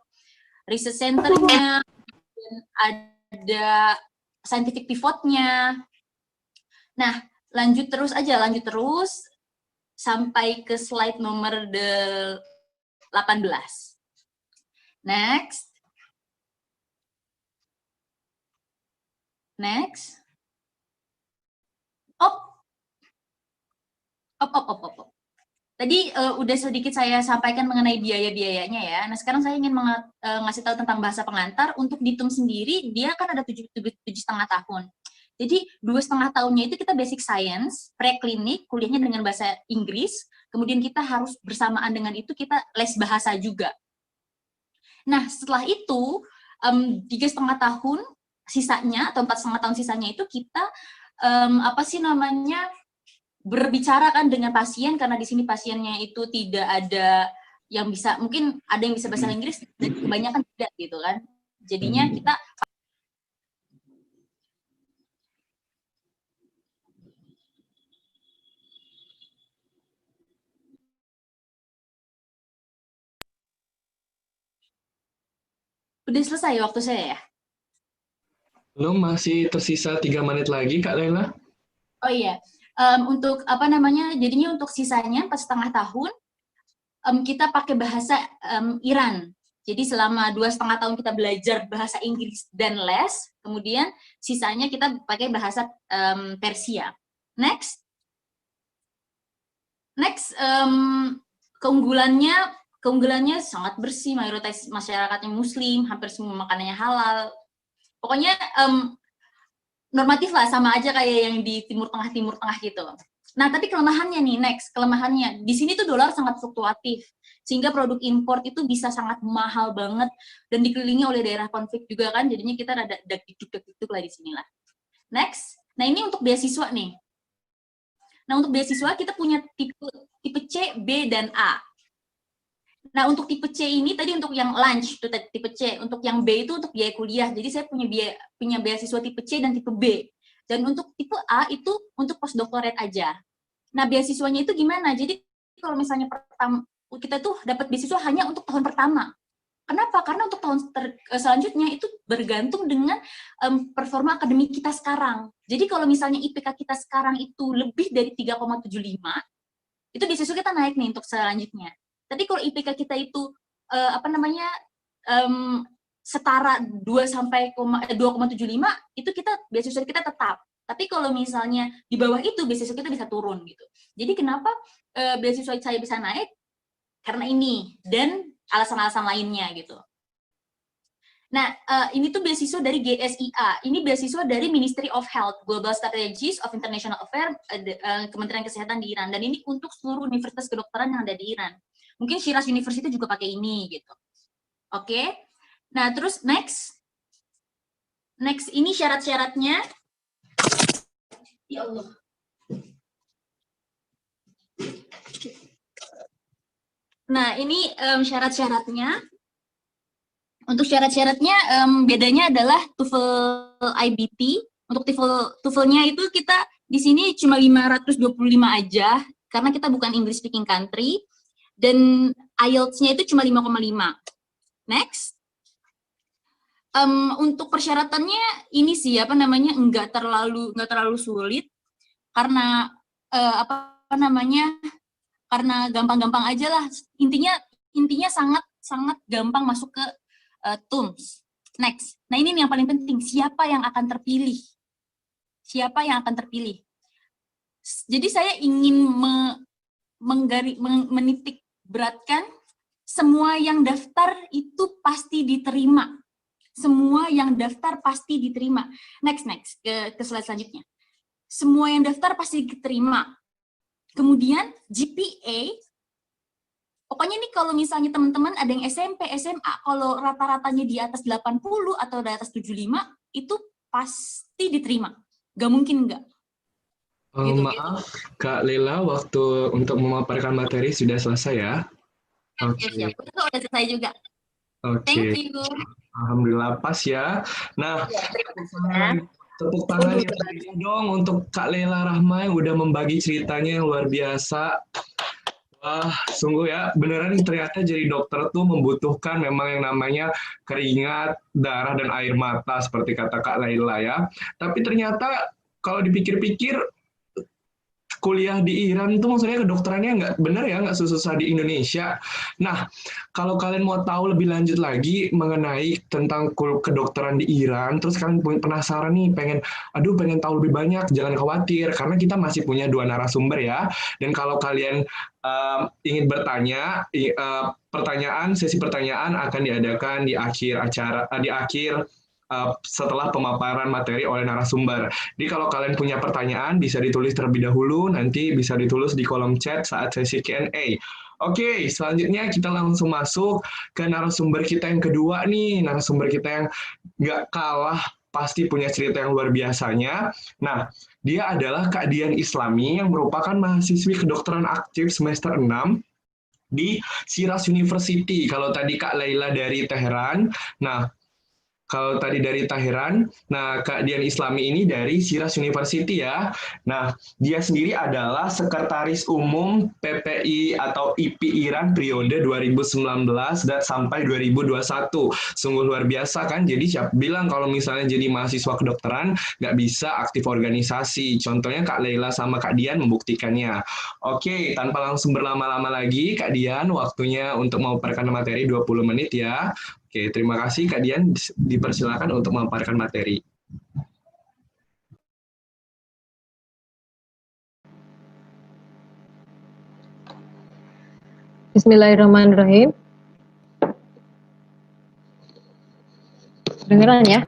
research centernya. Ada scientific pivotnya. Nah, lanjut terus sampai ke slide nomor 18. Next. Tadi udah sedikit saya sampaikan mengenai biaya-biayanya ya. Nah sekarang saya ingin ngasih tahu tentang bahasa pengantar. Untuk di TUMS sendiri dia kan ada 7,5 tahun. Jadi 2,5 tahunnya itu kita basic science, preklinik, kuliahnya dengan bahasa Inggris. Kemudian kita harus bersamaan dengan itu kita les bahasa juga. Nah setelah itu 3,5 tahun sisanya atau 4,5 tahun sisanya itu kita berbicara kan dengan pasien, karena di sini pasiennya itu tidak ada yang bisa, mungkin ada yang bisa bahasa Inggris, dan kebanyakan tidak gitu kan. Jadinya kita udah selesai waktu saya ya? Belum, masih tersisa 3 menit lagi, Kak Lela. Oh iya, untuk jadinya untuk sisanya 4,5 tahun, kita pakai bahasa Iran. Jadi selama 2,5 tahun kita belajar bahasa Inggris dan les, kemudian sisanya kita pakai bahasa Persia. Next, keunggulannya sangat bersih, mayoritas masyarakatnya Muslim, hampir semua makanannya halal. Pokoknya normatif lah, sama aja kayak yang di Timur Tengah gitu. Nah, tapi kelemahannya nih, kelemahannya di sini tuh dolar sangat fluktuatif, sehingga produk import itu bisa sangat mahal banget dan dikelilingi oleh daerah konflik juga kan, jadinya kita rada deg-deg lah di sini lah. Next, nah ini untuk beasiswa nih. Nah, untuk beasiswa kita punya tipe C, B, dan A. Nah, untuk tipe C ini tadi untuk yang lunch, itu tipe C. Untuk yang B itu untuk biaya kuliah. Jadi saya punya beasiswa tipe C dan tipe B. Dan untuk tipe A itu untuk postdoctorate aja. Nah, beasiswanya itu gimana? Jadi kalau misalnya kita tuh dapat beasiswa hanya untuk tahun pertama. Kenapa? Karena untuk tahun selanjutnya itu bergantung dengan performa akademik kita sekarang. Jadi kalau misalnya IPK kita sekarang itu lebih dari 3,75, itu beasiswa kita naik nih untuk selanjutnya. Tapi kalau IPK kita itu setara 2,75, itu beasiswa kita tetap. Tapi kalau misalnya di bawah itu beasiswa kita bisa turun gitu. Jadi kenapa beasiswa saya bisa naik? Karena ini dan alasan-alasan lainnya gitu. Nah, ini tuh beasiswa dari GSIA. Ini beasiswa dari Ministry of Health, Global Strategies of International Affairs, Kementerian Kesehatan di Iran. Dan ini untuk seluruh universitas kedokteran yang ada di Iran. Mungkin Shiraz University juga pakai ini, gitu. Oke. Nah, terus next. Next, ini syarat-syaratnya. Ya Allah. Nah, ini syarat-syaratnya. Untuk syarat-syaratnya bedanya adalah TOEFL IBT. Untuk TOEFL-nya itu kita di sini cuma 525 aja karena kita bukan English speaking country, dan IELTS-nya itu cuma 5,5. Next. Untuk persyaratannya ini sih nggak terlalu sulit karena karena gampang-gampang aja lah. Intinya sangat gampang masuk ke TUMS. Next. Nah, ini yang paling penting, siapa yang akan terpilih? Siapa yang akan terpilih? Jadi saya ingin menitik beratkan semua yang daftar itu pasti diterima. Semua yang daftar pasti diterima. Next ke slide selanjutnya. Semua yang daftar pasti diterima. Kemudian GPA, pokoknya nih kalau misalnya teman-teman ada yang SMP, SMA, kalau rata-ratanya di atas 80 atau di atas 75, itu pasti diterima. Gak mungkin enggak. Gitu, Maaf, Kak Lela, waktu untuk memaparkan materi sudah selesai ya? Oke. Siap. Itu udah selesai juga. Oke. Thank you. Alhamdulillah pas ya. Nah, tepuk tangan yang meriah dong untuk Kak Lela Rahma yang udah membagi ceritanya yang luar biasa. Wah, sungguh ya, beneran ternyata jadi dokter tuh membutuhkan memang yang namanya keringat, darah, dan air mata, seperti kata Kak Laila ya. Tapi ternyata kalau dipikir-pikir, kuliah di Iran itu maksudnya kedokterannya nggak bener ya, nggak susah di Indonesia. Nah, kalau kalian mau tahu lebih lanjut lagi mengenai tentang kedokteran di Iran, terus kalian penasaran nih, pengen tahu lebih banyak, jangan khawatir, karena kita masih punya 2 narasumber ya. Dan kalau kalian ingin bertanya, sesi pertanyaan akan diadakan di akhir acara, setelah pemaparan materi oleh narasumber. Jadi kalau kalian punya pertanyaan bisa ditulis terlebih dahulu, nanti bisa ditulis di kolom chat saat sesi Q&A. Oke, selanjutnya kita langsung masuk ke narasumber kita yang kedua nih, narasumber kita yang nggak kalah pasti punya cerita yang luar biasanya. Nah, dia adalah Kak Dian Islami yang merupakan mahasiswi kedokteran aktif semester 6 di Shiraz University. Kalau tadi Kak Laila dari Teheran, nah kalau tadi dari Teheran, nah Kak Dian Islami ini dari Shiraz University ya. Nah, dia sendiri adalah Sekretaris Umum PPI atau IP Iran periode 2019 dan sampai 2021. Sungguh luar biasa kan? Jadi siapa bilang kalau misalnya jadi mahasiswa kedokteran nggak bisa aktif organisasi. Contohnya Kak Laila sama Kak Dian membuktikannya. Oke, tanpa langsung berlama-lama lagi, Kak Dian, waktunya untuk memaparkan materi 20 menit ya. Oke, terima kasih Kak Dian, dipersilakan untuk memaparkan materi. Bismillahirrahmanirrahim. Dengeran ya?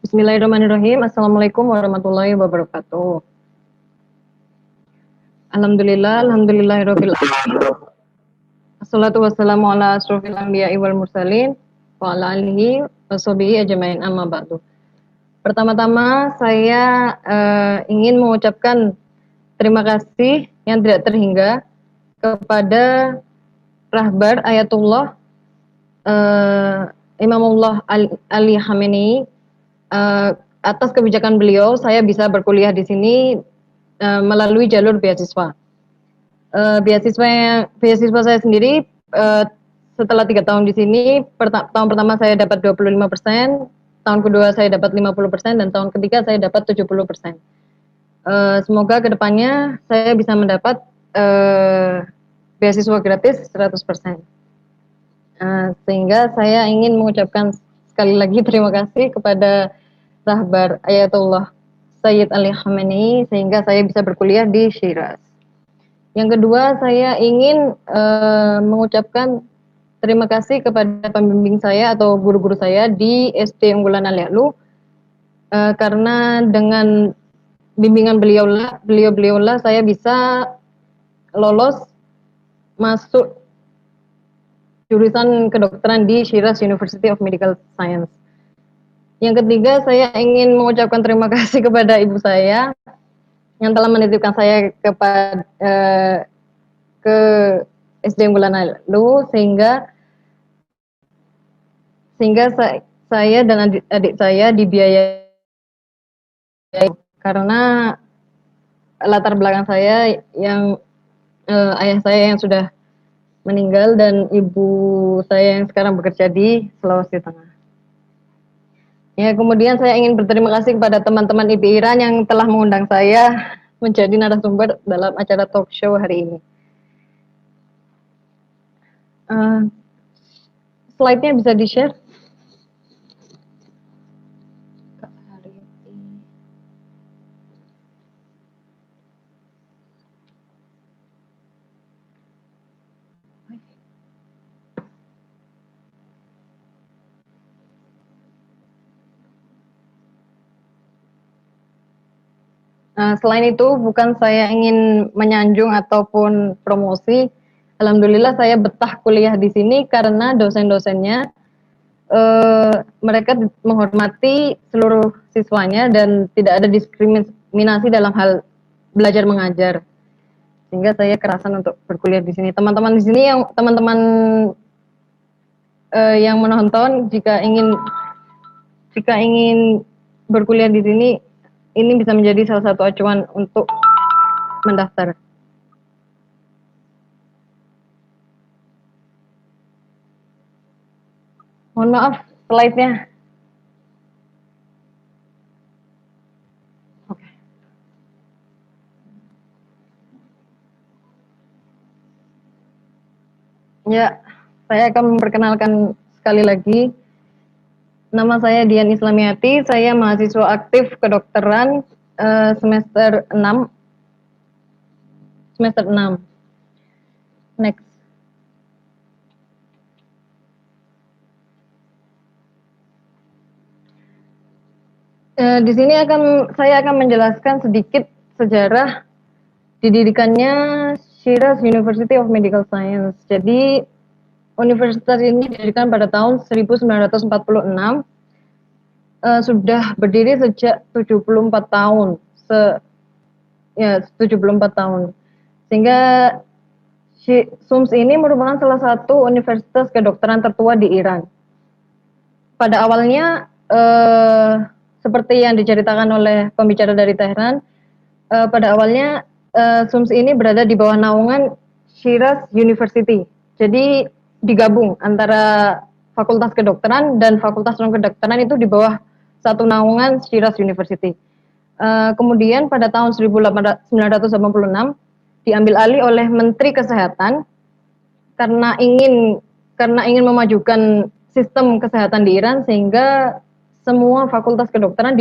Bismillahirrahmanirrahim. Assalamualaikum warahmatullahi wabarakatuh. Alhamdulillahirabbil alamin. Assalatu wassalamu ala asrofil anbiya'i wal mursalin wa ala alihi wa sahbihi ajmain, amma ba'du. Pertama-tama saya ingin mengucapkan terima kasih yang tidak terhingga kepada Rahbar Ayatullah Imamullah Ali Khamenei. Atas kebijakan beliau saya bisa berkuliah di sini melalui jalur beasiswa. Beasiswa saya sendiri setelah 3 tahun di sini, tahun pertama saya dapat 25%, tahun kedua saya dapat 50%, dan tahun ketiga saya dapat 70%. Semoga kedepannya saya bisa mendapat beasiswa gratis 100%. Sehingga saya ingin mengucapkan sekali lagi terima kasih kepada Rahbar Ayatullah Sayyid Ali Khamenei sehingga saya bisa berkuliah di Shiraz. Yang kedua, saya ingin mengucapkan terima kasih kepada pembimbing saya atau guru-guru saya di SD Unggulan Aliaklu, karena dengan bimbingan beliau-beliaulah saya bisa lolos masuk jurusan kedokteran di Shiraz University of Medical Science. Yang ketiga, saya ingin mengucapkan terima kasih kepada ibu saya yang telah menitipkan saya ke SD Unggulan Aliaklu, sehingga saya dan adik saya dibiayai, karena latar belakang saya yang ayah saya yang sudah meninggal dan ibu saya yang sekarang bekerja di Sulawesi Tengah. Ya, kemudian saya ingin berterima kasih kepada teman-teman IPI IRAN yang telah mengundang saya menjadi narasumber dalam acara talk show hari ini. Slide-nya bisa di-share? Selain itu, bukan saya ingin menyanjung ataupun promosi. Alhamdulillah saya betah kuliah di sini karena dosen-dosennya mereka menghormati seluruh siswanya dan tidak ada diskriminasi dalam hal belajar mengajar. Sehingga saya kerasan untuk berkuliah di sini. Teman-teman di sini yang menonton, jika ingin berkuliah di sini, ini bisa menjadi salah satu acuan untuk mendaftar. Mohon maaf, slide-nya. Oke. Ya, saya akan memperkenalkan sekali lagi. Nama saya Dian Islamiati, saya mahasiswa aktif kedokteran semester 6. Next. Di sini saya akan menjelaskan sedikit sejarah didirikannya Shiraz University of Medical Science. Jadi universitas ini didirikan pada tahun 1946, sudah berdiri sejak 74 tahun. 74 tahun. Sehingga SUMS ini merupakan salah satu universitas kedokteran tertua di Iran. Pada awalnya, seperti yang diceritakan oleh pembicara dari Tehran, pada awalnya SUMS ini berada di bawah naungan Shiraz University. Jadi digabung antara Fakultas Kedokteran dan Fakultas Non-Kedokteran itu di bawah satu naungan Shiraz University. Kemudian pada tahun 1986 diambil alih oleh Menteri Kesehatan karena ingin memajukan sistem kesehatan di Iran, sehingga semua Fakultas Kedokteran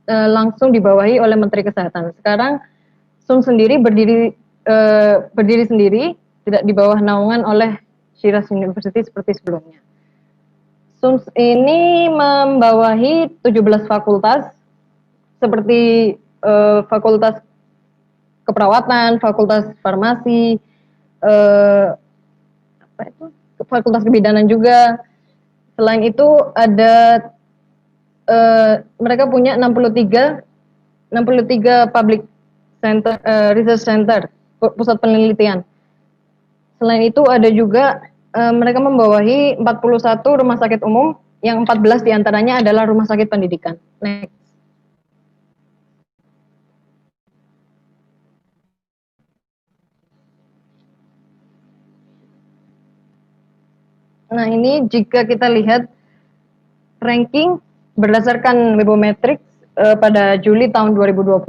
langsung dibawahi oleh Menteri Kesehatan. Sekarang SUMS sendiri berdiri sendiri, tidak di bawah naungan oleh Shiraz University seperti sebelumnya. SUMS ini membawahi 17 fakultas seperti Fakultas Keperawatan, Fakultas Farmasi, Fakultas Kebidanan juga. Selain itu ada mereka punya 63 public center, research center, pusat penelitian. Selain itu ada juga mereka membawahi 41 rumah sakit umum, yang 14 diantaranya adalah rumah sakit pendidikan. Next. Nah, ini jika kita lihat ranking berdasarkan Webometrics pada Juli tahun 2020,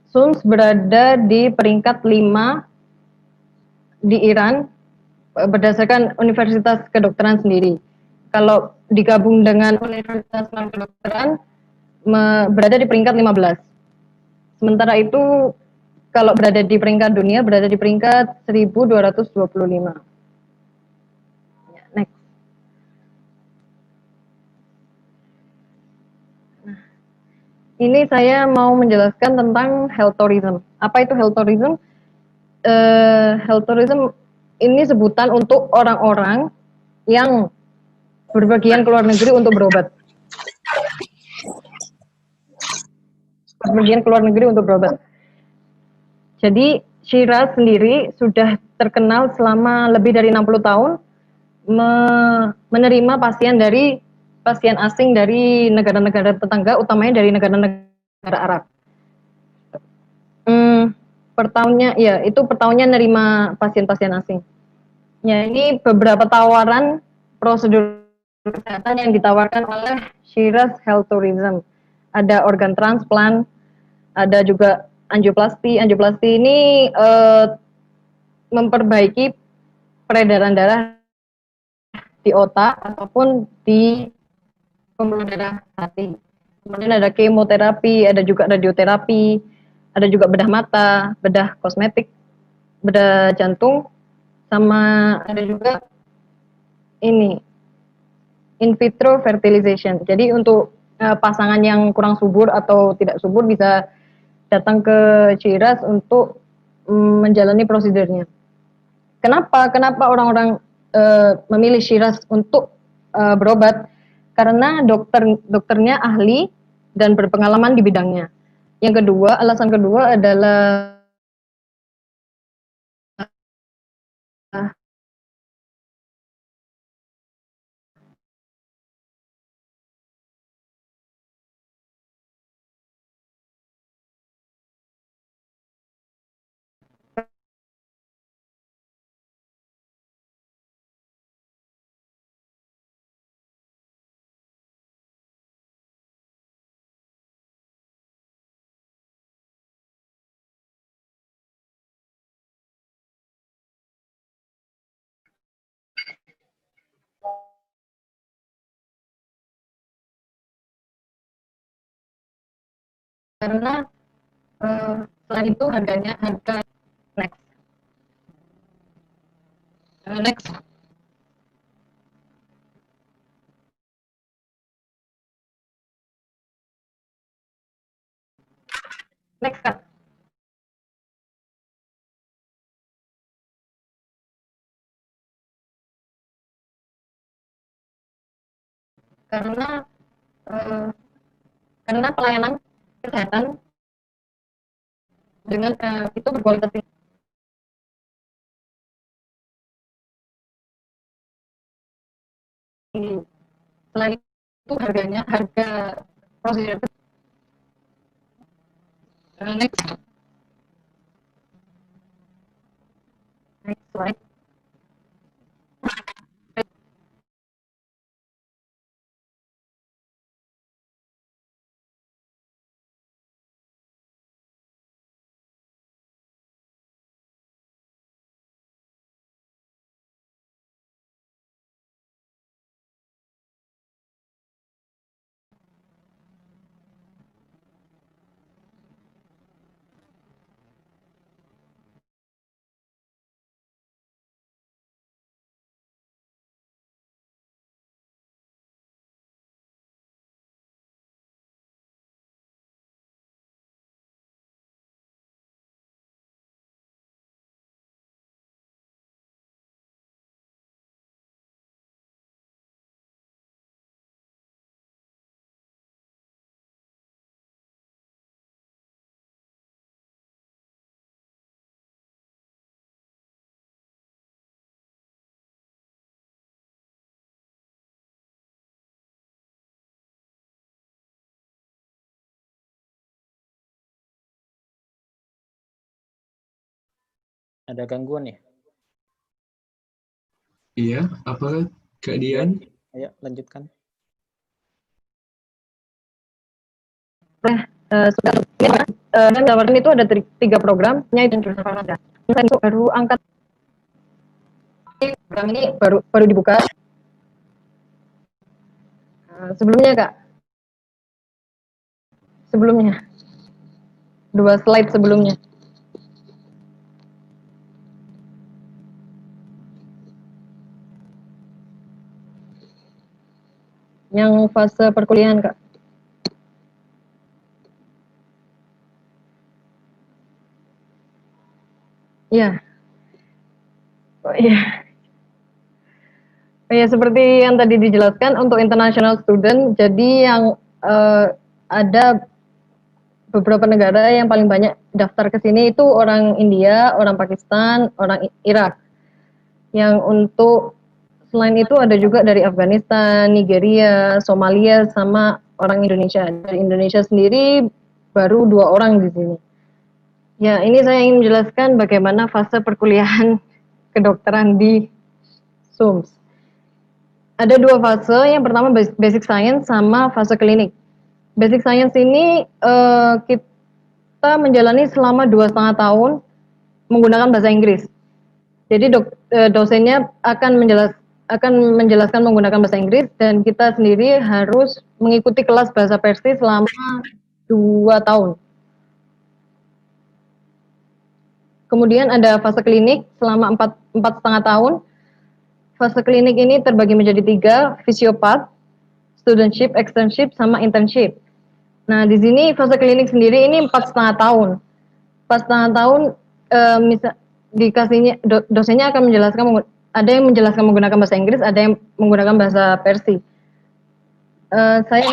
SUMS berada di peringkat 5 di Iran berdasarkan Universitas Kedokteran sendiri. Kalau digabung dengan Universitas Non-Kedokteran berada di peringkat 15. Sementara itu kalau berada di peringkat dunia berada di peringkat 1225. Ya, next. Nah, ini saya mau menjelaskan tentang health tourism. Apa itu health tourism? Health tourism ini sebutan untuk orang-orang yang berpergian ke luar negeri untuk berobat. Berpergian ke luar negeri untuk berobat. Jadi Shiraz sendiri sudah terkenal selama lebih dari 60 tahun menerima pasien asing dari negara-negara tetangga, utamanya dari negara-negara Arab. Per tahunnya, ya itu per tahunnya nerima pasien-pasien asing. Ya, ini beberapa tawaran prosedur kesehatan yang ditawarkan oleh Shiraz Health Tourism. Ada organ transplant, ada juga angioplasti. Angioplasti ini memperbaiki peredaran darah di otak ataupun di pembuluh darah hati. Kemudian ada kemoterapi, ada juga radioterapi, ada juga bedah mata, bedah kosmetik, bedah jantung, sama ada juga ini in vitro fertilization. Jadi untuk pasangan yang kurang subur atau tidak subur bisa datang ke Shiraz untuk menjalani prosedurnya. Kenapa orang-orang memilih Shiraz untuk berobat? Karena dokternya ahli dan berpengalaman di bidangnya. Yang kedua, alasan kedua adalah karena selain itu harga next. Next. Next kan. Karena pelayanan kesehatan dengan itu berkualitas tinggi. Selain itu harga prosedur next slide. Ada gangguan ya? Iya, apa Kak Dian? Ayo lanjutkan. Dan tawaran itu ada 3 program, yaitu Farada. Itu baru angkat program ini baru dibuka. Sebelumnya Kak, sebelumnya 2 slide sebelumnya. Yang fase perkuliahan, Kak. Iya. Oh, iya. Ya, seperti yang tadi dijelaskan untuk international student, jadi yang ada beberapa negara yang paling banyak daftar ke sini itu orang India, orang Pakistan, orang Irak. Yang untuk selain itu ada juga dari Afghanistan, Nigeria, Somalia, sama orang Indonesia. Dari Indonesia sendiri baru 2 orang di sini. Ya, ini saya ingin menjelaskan bagaimana fase perkuliahan kedokteran di SUMS. Ada 2 fase, yang pertama basic science sama fase klinik. Basic science ini kita menjalani selama 2,5 tahun menggunakan bahasa Inggris. Jadi dosennya akan menjelaskan menggunakan bahasa Inggris dan kita sendiri harus mengikuti kelas bahasa Persi selama 2 tahun. Kemudian ada fase klinik selama 4,5 tahun. Fase klinik ini terbagi menjadi 3, fisiopat, studentship, externship, sama internship. Nah, di sini fase klinik sendiri ini 4,5 tahun. 4,5 tahun, dikasihnya dosennya akan menjelaskan, ada yang menjelaskan menggunakan bahasa Inggris, ada yang menggunakan bahasa Persi. Saya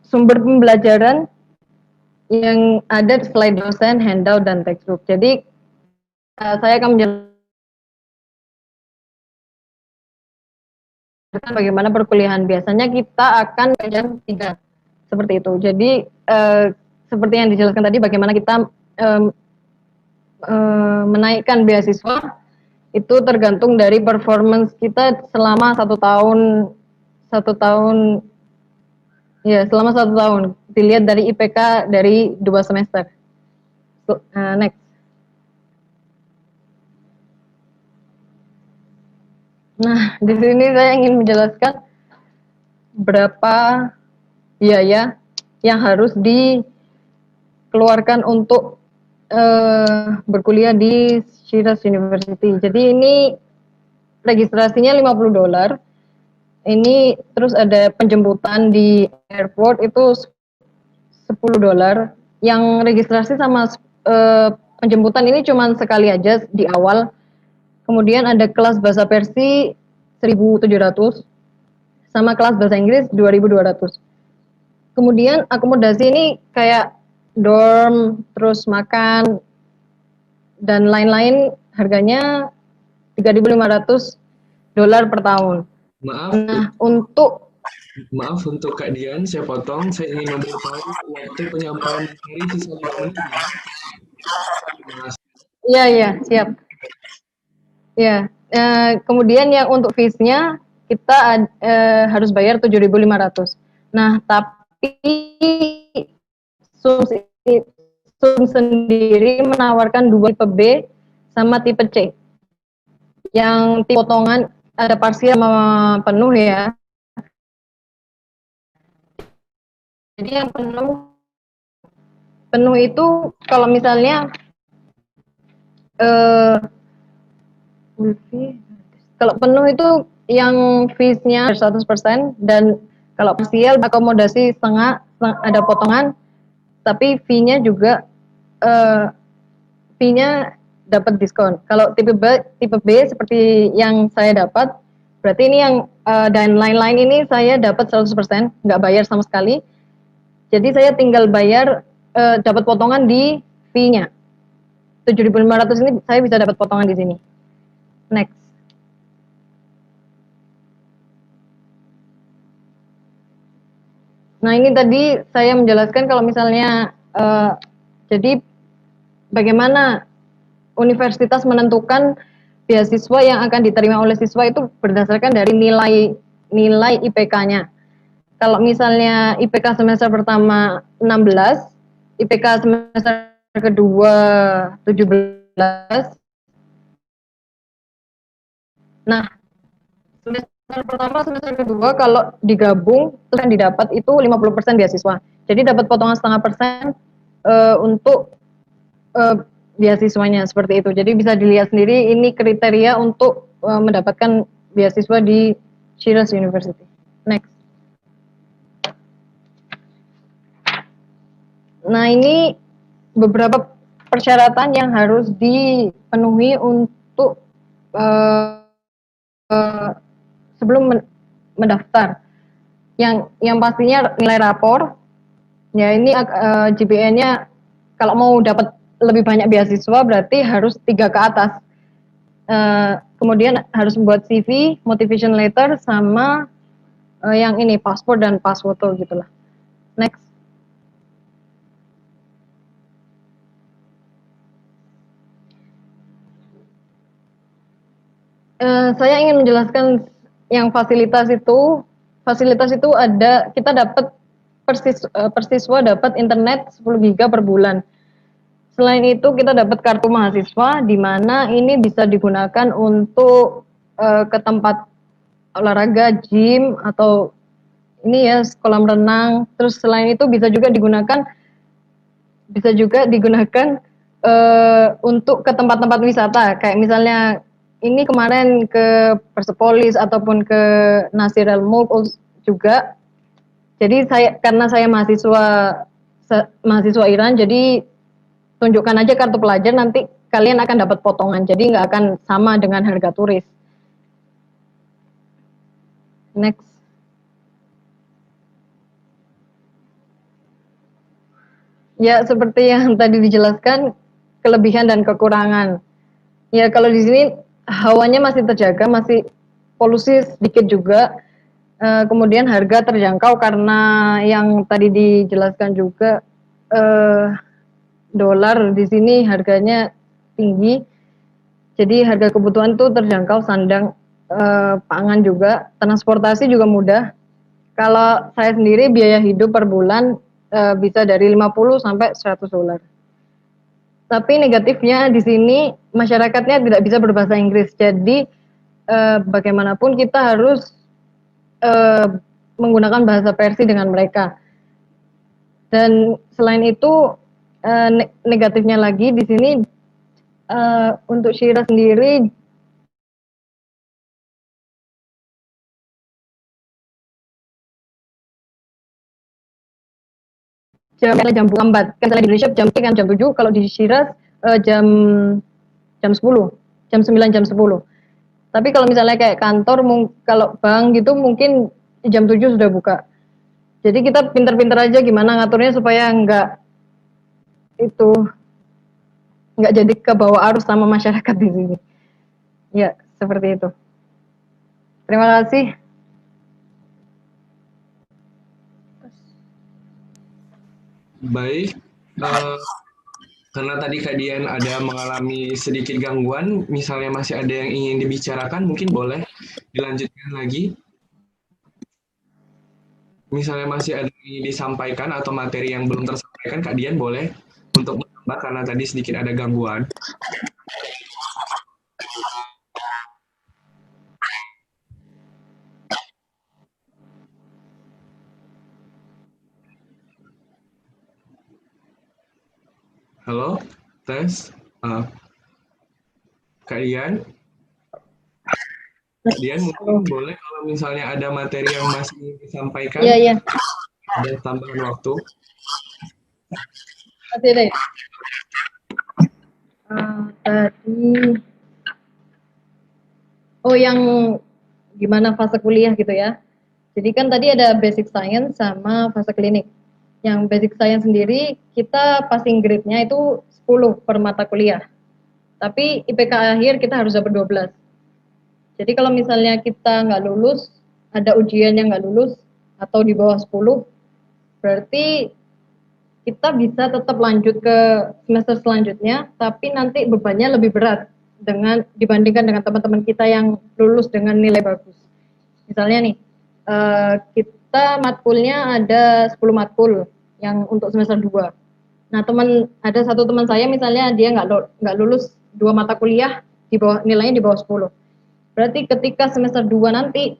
sumber pembelajaran yang ada slide dosen, handout, dan textbook. Jadi saya akan menjelaskan bagaimana perkuliahan. Biasanya kita akan jam 3 seperti itu. Jadi seperti yang dijelaskan tadi, bagaimana kita menaikkan beasiswa itu tergantung dari performance kita selama 1 tahun. Ya, selama 1 tahun. Dilihat dari IPK dari 2 semester. Next. Nah, di sini saya ingin menjelaskan berapa biaya yang harus dikeluarkan untuk berkuliah di Shiraz University. Jadi ini registrasinya $50. Ini terus ada penjemputan di airport itu $10. Yang registrasi sama penjemputan ini cuma sekali aja di awal. Kemudian ada kelas bahasa Persi 1.700 sama kelas bahasa Inggris 2.200. Kemudian akomodasi ini kayak dorm, terus makan dan lain-lain, harganya $3.500 per tahun. Maaf untuk Kak Dian, saya potong. Saya ingin memberitahu waktu penyampaian materi sisa 5 menit. Iya, siap. Ya, kemudian yang untuk fees-nya kita harus bayar 7.500. Nah, tapi SUM sendiri menawarkan 2 tipe B sama tipe C. Yang tipe potongan ada parsial sama penuh ya. Jadi yang penuh itu kalau misalnya kalau penuh itu yang fees-nya 100% dan kalau parsial akomodasi setengah ada potongan, tapi fee-nya juga fee-nya dapat diskon. Kalau tipe B seperti yang saya dapat, berarti ini yang dan lain-lain ini saya dapat 100%, nggak bayar sama sekali. Jadi saya tinggal bayar dapat potongan di fee-nya. 7.500 ini saya bisa dapat potongan di sini. Next. Nah, ini tadi saya menjelaskan kalau misalnya jadi bagaimana universitas menentukan beasiswa yang akan diterima oleh siswa itu berdasarkan dari nilai IPK-nya. Kalau misalnya IPK semester pertama 16, IPK semester kedua 17. Nah, semester pertama, semester kedua kalau digabung terus yang didapat itu 50% beasiswa. Jadi dapat potongan 0,5% untuk beasiswanya seperti itu. Jadi bisa dilihat sendiri ini kriteria untuk mendapatkan beasiswa di Shiraz University. Next. Nah, ini beberapa persyaratan yang harus dipenuhi untuk sebelum mendaftar. Yang pastinya nilai rapor. Ya, ini GPA-nya kalau mau dapat lebih banyak beasiswa berarti harus 3 ke atas. Kemudian harus membuat CV, motivation letter, sama yang ini paspor dan pas foto gitulah. Next. Saya ingin menjelaskan yang fasilitas itu ada, kita dapat persiswa dapat internet 10 giga per bulan. Selain itu kita dapat kartu mahasiswa di mana ini bisa digunakan untuk ke tempat olahraga, gym, atau ini ya kolam renang. Terus selain itu bisa juga digunakan untuk ke tempat-tempat wisata, kayak misalnya ini kemarin ke Persepolis ataupun ke Nasir al-Mulk juga. Jadi karena saya mahasiswa Iran, jadi tunjukkan aja kartu pelajar, nanti kalian akan dapat potongan. Jadi nggak akan sama dengan harga turis. Next. Ya, seperti yang tadi dijelaskan, kelebihan dan kekurangan. Ya, kalau di sini hawanya masih terjaga, masih polusi sedikit juga. Kemudian harga terjangkau karena yang tadi dijelaskan juga dolar di sini harganya tinggi. Jadi harga kebutuhan itu terjangkau, sandang, pangan juga, transportasi juga mudah. Kalau saya sendiri biaya hidup per bulan bisa dari 50 sampai 100 dolar. Tapi negatifnya di sini masyarakatnya tidak bisa berbahasa Inggris. Jadi bagaimanapun kita harus menggunakan bahasa Persia dengan mereka. Dan selain itu negatifnya lagi di sini untuk Shiraz sendiri jam lambat. Kan di Indonesia jam 7, kalau di Shiraz jam 10, jam 9, jam 10. Tapi kalau misalnya kayak kantor, kalau bank gitu mungkin jam 7 sudah buka. Jadi kita pinter-pinter aja gimana ngaturnya supaya nggak jadi kebawa arus sama masyarakat di sini. Ya, seperti itu. Terima kasih. Baik, karena tadi Kak Dian ada mengalami sedikit gangguan, misalnya masih ada yang ingin dibicarakan, mungkin boleh dilanjutkan lagi. Misalnya masih ada yang ingin disampaikan atau materi yang belum tersampaikan, Kak Dian boleh untuk menambah karena tadi sedikit ada gangguan. Halo, tes. Kak Dian? Dian mungkin boleh kalau misalnya ada materi yang masih disampaikan. Iya. Ada tambahan waktu. Masih ada ya? Tadi, yang gimana fase kuliah gitu ya. Jadi kan tadi ada basic science sama fase klinik. Yang basic science sendiri kita passing grade-nya itu 10 per mata kuliah. Tapi IPK akhir kita harus dapat 12. Jadi kalau misalnya kita nggak lulus, ada ujian yang nggak lulus atau di bawah 10, berarti kita bisa tetap lanjut ke semester selanjutnya, tapi nanti bebannya lebih berat dibandingkan dengan teman-teman kita yang lulus dengan nilai bagus. Misalnya nih, kita matkulnya ada 10 matkul yang untuk semester 2. Nah, ada satu teman saya misalnya dia nggak lulus 2 mata kuliah, nilainya di bawah 10. Berarti ketika semester 2 nanti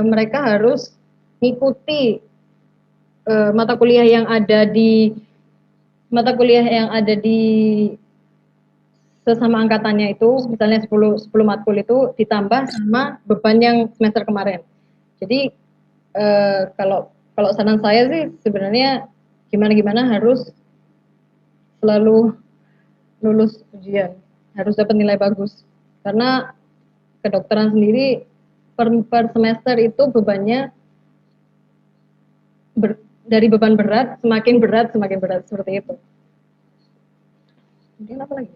mereka harus mengikuti mata kuliah yang ada di sesama angkatannya itu, misalnya 10 matkul itu ditambah sama beban yang semester kemarin. Jadi kalau saran saya sih sebenarnya gimana harus selalu lulus ujian, harus dapat nilai bagus. Karena kedokteran sendiri per semester itu bebannya dari beban berat semakin berat seperti itu. Kemudian apa lagi?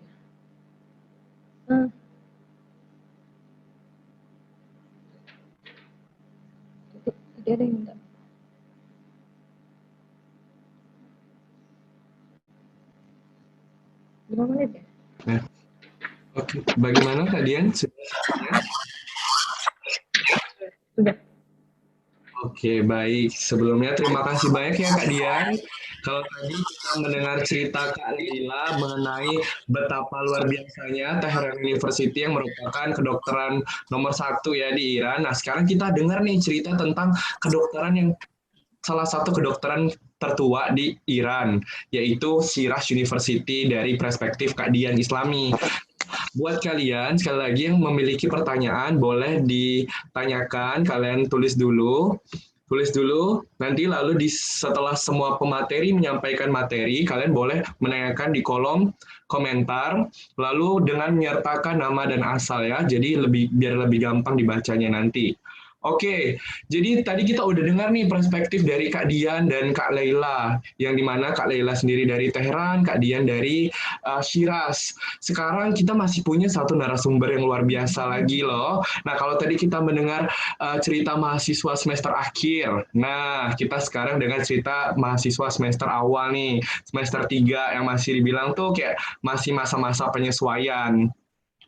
Tadi ada yang minta. Lima menit ya? Nah, oke, bagaimana Kak Dian? Sudah. Oke, baik. Sebelumnya terima kasih banyak ya Kak Dian. Kalau tadi kita mendengar cerita Kak Lila mengenai betapa luar biasanya Tehran University yang merupakan kedokteran nomor 1 ya di Iran. Nah, sekarang kita dengar nih cerita tentang kedokteran yang salah satu kedokteran tertua di Iran, yaitu Shiraz University dari perspektif Kak Dian Islami. Buat kalian, sekali lagi yang memiliki pertanyaan, boleh ditanyakan, kalian tulis dulu, nanti lalu setelah semua pemateri menyampaikan materi, kalian boleh menanyakan di kolom komentar, lalu dengan menyertakan nama dan asal ya, jadi biar lebih gampang dibacanya nanti. Oke, jadi tadi kita udah dengar nih perspektif dari Kak Dian dan Kak Leila, yang dimana Kak Leila sendiri dari Tehran, Kak Dian dari Shiraz. Sekarang kita masih punya satu narasumber yang luar biasa lagi loh. Nah, kalau tadi kita mendengar cerita mahasiswa semester akhir, nah kita sekarang dengan cerita mahasiswa semester awal nih, semester 3 yang masih dibilang tuh kayak masih masa-masa penyesuaian.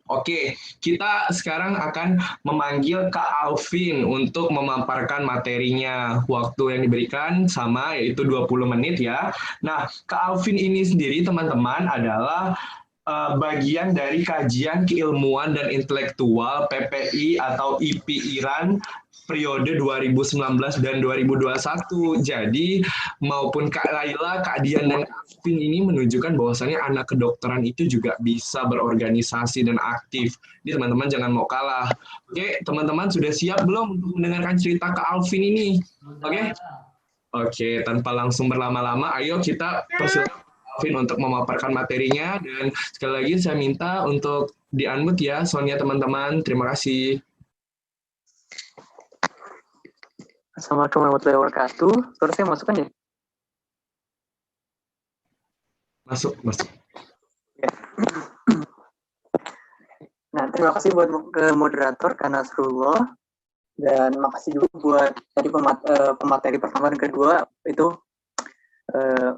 Oke, kita sekarang akan memanggil Kak Alvin untuk memaparkan materinya. Waktu yang diberikan sama, yaitu 20 menit ya. Nah, Kak Alvin ini sendiri, teman-teman, adalah bagian dari kajian keilmuan dan intelektual PPI atau IP Iran periode 2019 dan 2021. Jadi maupun Kak Laila, Kak Dian, dan Kak Alvin ini menunjukkan bahwasannya anak kedokteran itu juga bisa berorganisasi dan aktif. Jadi teman-teman jangan mau kalah. Oke, teman-teman sudah siap belum untuk mendengarkan cerita Kak Alvin ini? Oke? Oke, tanpa langsung berlama-lama, ayo kita persilakan Alvin untuk memaparkan materinya. Dan sekali lagi saya minta untuk di-unmute ya, soalnya teman-teman. Terima kasih. Assalamualaikum warahmatullahi wabarakatuh. Terus saya masukkan ya? Masuk. Ya. Nah, terima kasih buat ke moderator Kak Nasrullah, dan makasih juga buat tadi pemateri pertama dan kedua itu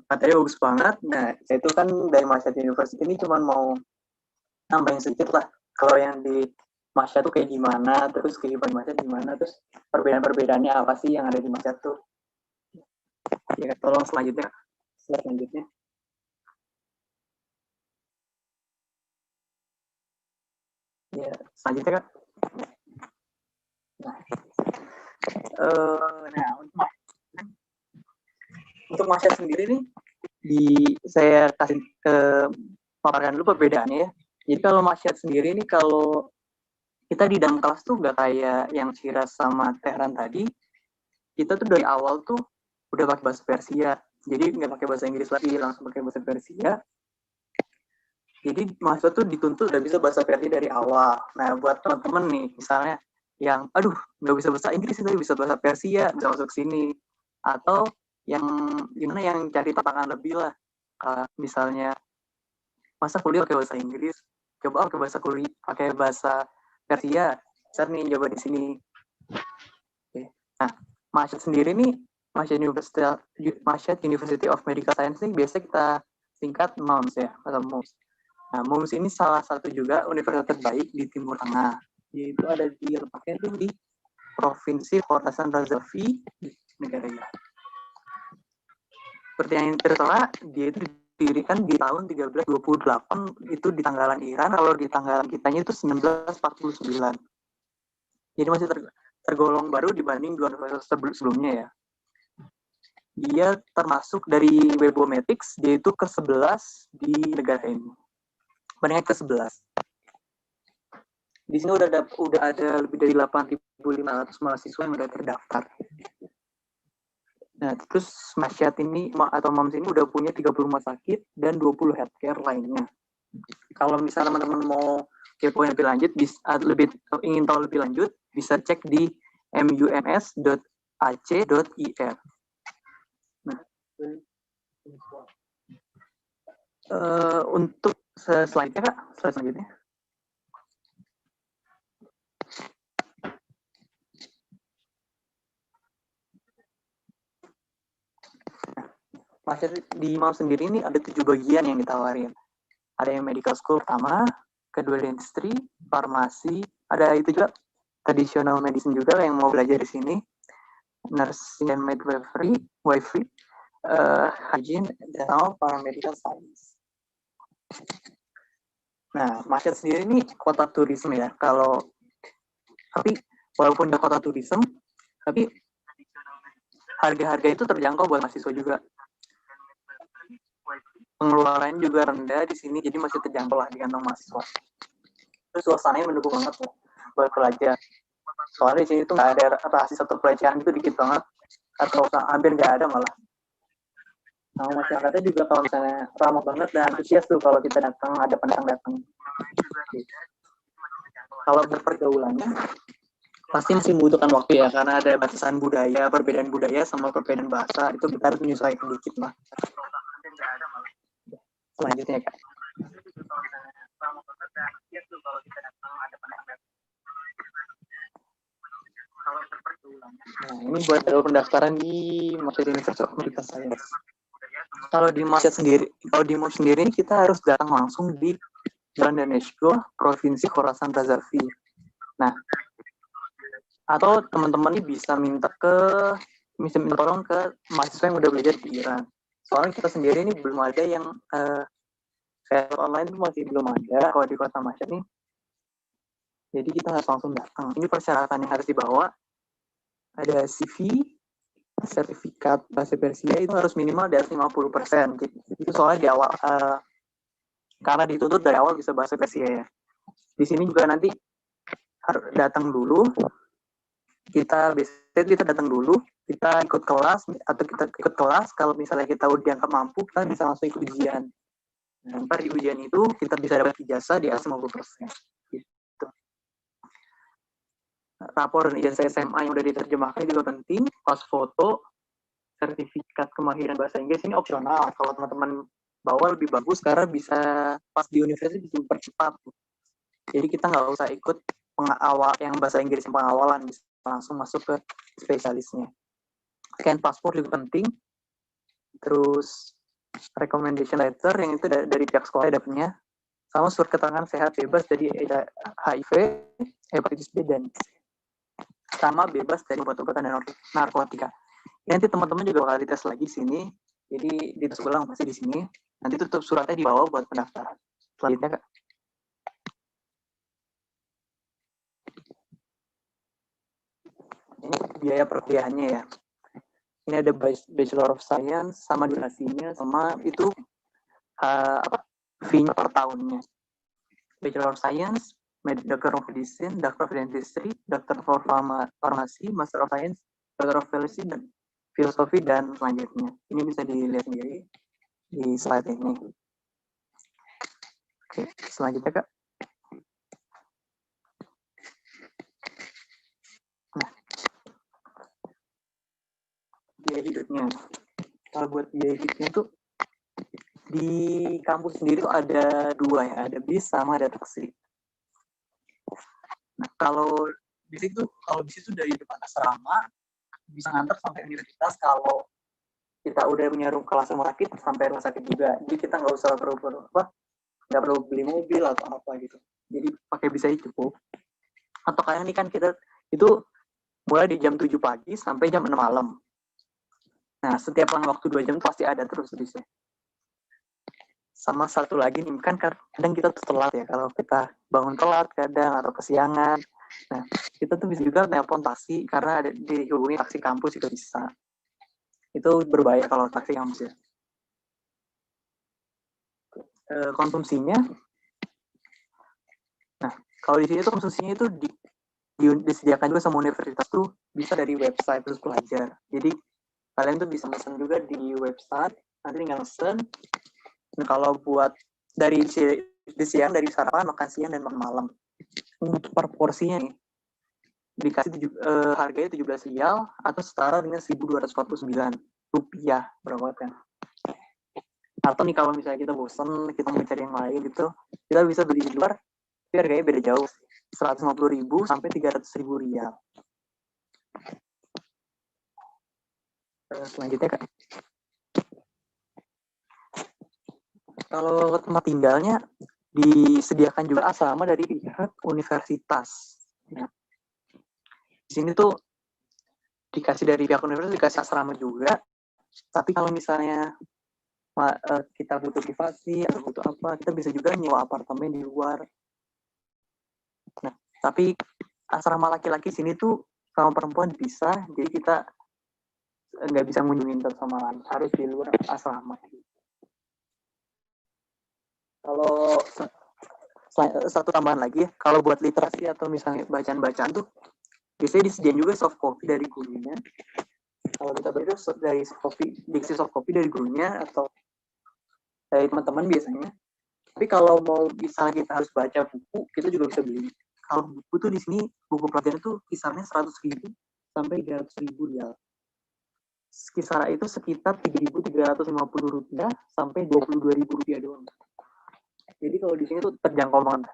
materi bagus banget. Nah, saya itu kan dari Masyad University ini cuma mau nambahin sedikit lah. Kalau yang di Masyad tuh kayak gimana, terus kehidupan Masyad gimana, terus perbedaan-perbedaannya apa sih yang ada di Masyad tuh. Ya, tolong selanjutnya. Ya, selanjutnya Kak. Nah, untuk Masyad sendiri nih, saya kasih paparkan dulu perbedaannya ya. Jadi kalau Masyad sendiri nih, kalau kita di dalam kelas tuh nggak kayak yang Shiraz sama Tehran tadi, kita tuh dari awal tuh udah pakai bahasa Persia. Jadi nggak pakai bahasa Inggris lagi, langsung pakai bahasa Persia. Jadi mahasiswa tuh dituntut udah bisa bahasa Persia dari awal. Nah, buat teman-teman nih, misalnya yang, aduh, nggak bisa bahasa Inggris, tapi bisa bahasa Persia, bisa masuk sini. Atau yang gimana yang cari tantangan lebih lah. Misalnya, masa kuliah pakai bahasa Inggris, coba pakai bahasa Persia, bisa nih coba di sini. Oke. Nah, Masyad sendiri nih, Masyad University of Medical Science nih biasa kita singkat MUMS ya, atau MUMS. Nah, MUMS ini salah satu juga universitas terbaik di Timur Tengah. Yaitu ada di letaknya itu di Provinsi Khorasan Razavi di negara Iran. Seperti yang tertera, dia itu didirikan di tahun 1328, itu di tanggalan Iran, kalau di tanggalan kitanya itu 1949. Jadi masih tergolong baru dibanding dua universitas sebelumnya ya. Dia termasuk dari Webomatics, dia itu ke-11 di negara ini. Bandingnya ke-11. Di sini udah ada lebih dari 8.500 mahasiswa yang udah terdaftar. Nah, terus Masyad ini atau MAMS ini udah punya 30 rumah sakit dan 20 healthcare lainnya. Kalau misalnya teman-teman mau kepoin lebih lanjut, ingin tahu lebih lanjut, bisa cek di mums.ac.ir. Nah, untuk selanjutnya Kak, slide selanjutnya. Masyad di MAMS sendiri ini ada 7 bagian yang ditawarin. Ada yang medical school pertama, kedua dentistry, farmasi, ada itu juga traditional medicine juga yang mau belajar di sini, nursing and midwifery, hygiene, dan paramedical science. Nah, Masyad sendiri ini kota turisme ya. Tapi walaupun udah kota turisme, tapi harga-harga itu terjangkau buat mahasiswa juga. Pengeluaran juga rendah di sini, jadi masih terjangkau lah di kantong mahasiswa. Terus suasananya mendukung banget buat pelajar. Soalnya di sini tuh nggak ada rahasia satu pelajaran itu dikit banget, atau hampir nggak ada malah. Nah, masyarakatnya juga kalau misalnya ramah banget dan antusias tuh kalau kita datang, ada pendatang datang. Kalau berpergaulannya, pasti masih membutuhkan waktu ya, karena ada batasan budaya, perbedaan budaya sama perbedaan bahasa, itu kita harus menyesuaikan dikit lah. Selanjutnya Kak. Nah, ini buat jalur pendaftaran di Masyad University of Medical Science. Kalau di Masyad sendiri, kita harus datang langsung di Jalan Danesco, Provinsi Khorasan Razavi. Nah, atau teman-teman ini bisa minta tolong ke mahasiswa yang udah belajar di Iran. Soalnya kita sendiri ini belum ada yang kayak online itu masih belum ada kalau di kota Masyad nih. Jadi kita harus langsung datang. Ini persyaratan yang harus dibawa. Ada CV, sertifikat bahasa Persia itu harus minimal di atas 50%. Itu soalnya di awal, karena dituntut dari awal bisa bahasa Persia ya. Di sini juga nanti harus datang dulu. Kita datang dulu, kita ikut kelas, kalau misalnya kita udah dianggap mampu, kita bisa langsung ikut ujian. Nah, ntar di ujian itu kita bisa dapat ijazah di atas 50%. Gitu. Rapor dan ijazah SMA yang udah diterjemahkan juga penting, pas foto, sertifikat kemahiran bahasa Inggris ini opsional. Kalau teman-teman bawa lebih bagus karena bisa pas di universitas bisa dipercepat. Jadi kita nggak usah ikut pengawal yang bahasa Inggris yang pengawalan, bisa langsung masuk ke spesialisnya. Scan paspor juga penting. Terus recommendation letter yang itu dari pihak sekolah dapatnya, sama surat keterangan sehat bebas dari HIV, hepatitis B dan sama bebas dari obat-obatan dan narkotika. Nanti teman-teman juga bakal dites lagi di sini. Jadi dites ulang pasti di sini. Nanti tutup suratnya dibawa buat pendaftaran. Selanjutnya Kak. Ini biaya perkuliahannya ya. Ini ada Bachelor of Science sama durasinya sama itu fee-nya per tahunnya. Bachelor of Science, Doctor of Medicine, Doctor of Dentistry, Doctor of Pharmacy, Master of Science, Doctor of Philosophy dan selanjutnya. Ini bisa dilihat sendiri di slide ini. Oke, selanjutnya Kak. Biaya hidupnya. Kalau buat biaya hidupnya tuh di kampus sendiri tuh ada dua ya, ada bis sama ada taksi. Nah, kalau bis itu dari depan asrama bisa nganter sampai universitas. Kalau kita udah punya kelas rumah sakit sampai rumah sakit juga. Jadi kita nggak perlu beli mobil atau apa gitu. Jadi pakai bis aja cukup. Atau kayak ini kan kita itu mulai di jam 7 pagi sampai jam 6 malam. Nah, setiap waktu 2 jam pasti ada terus bisnya. Sama satu lagi nih, kan kadang kita tuh telat ya, kalau kita bangun telat kadang atau kesiangan. Nah, kita tuh bisa juga telepon taksi karena ada dihubungi taksi kampus juga bisa. Itu berbahaya kalau taksi kampus ya. Konsumsinya. Nah, Kalau di sini tuh khususnya itu disediakan juga sama universitas tuh bisa dari website Terus Pelajar. Jadi kalian tuh bisa pesan juga di website, nanti tinggal pesan. Nah, kalau buat dari siang, dari sarapan, makan siang, dan makan malam. Untuk per porsinya nih, dikasih harganya 17 rial atau setara dengan 1.249 rupiah per kan. Atau nih kalau misalnya kita bosan, kita mau cari yang lain gitu, kita bisa beli di luar, tapi harganya beda jauh, 150.000 sampai 300.000 rial. Selanjutnya kan, kalau tempat tinggalnya disediakan juga asrama dari pihak universitas. Nah, di sini tuh dikasih dari pihak universitas, dikasih asrama juga. Tapi kalau misalnya kita butuh privasi atau butuh apa, kita bisa juga nyewa apartemen di luar. Nah, tapi asrama laki-laki sini tuh sama perempuan bisa, jadi kita nggak bisa ngunjungin sama lain, harus di luar asrama. Kalau satu tambahan lagi ya, kalau buat literasi atau misalnya bacaan-bacaan tuh biasanya disediain juga soft copy dari gurunya. Kalau kita beli dari diksi soft copy dari gurunya atau dari teman-teman biasanya. Tapi kalau mau misalnya kita harus baca buku, kita juga bisa beli. Kalau buku tuh di sini buku pelajaran tuh kisarnya 100.000 sampai 300.000 rial. Kisaran itu sekitar 3.350 rupiah sampai 22.000 rupiah doang. Jadi kalau di sini tuh terjangkau banget.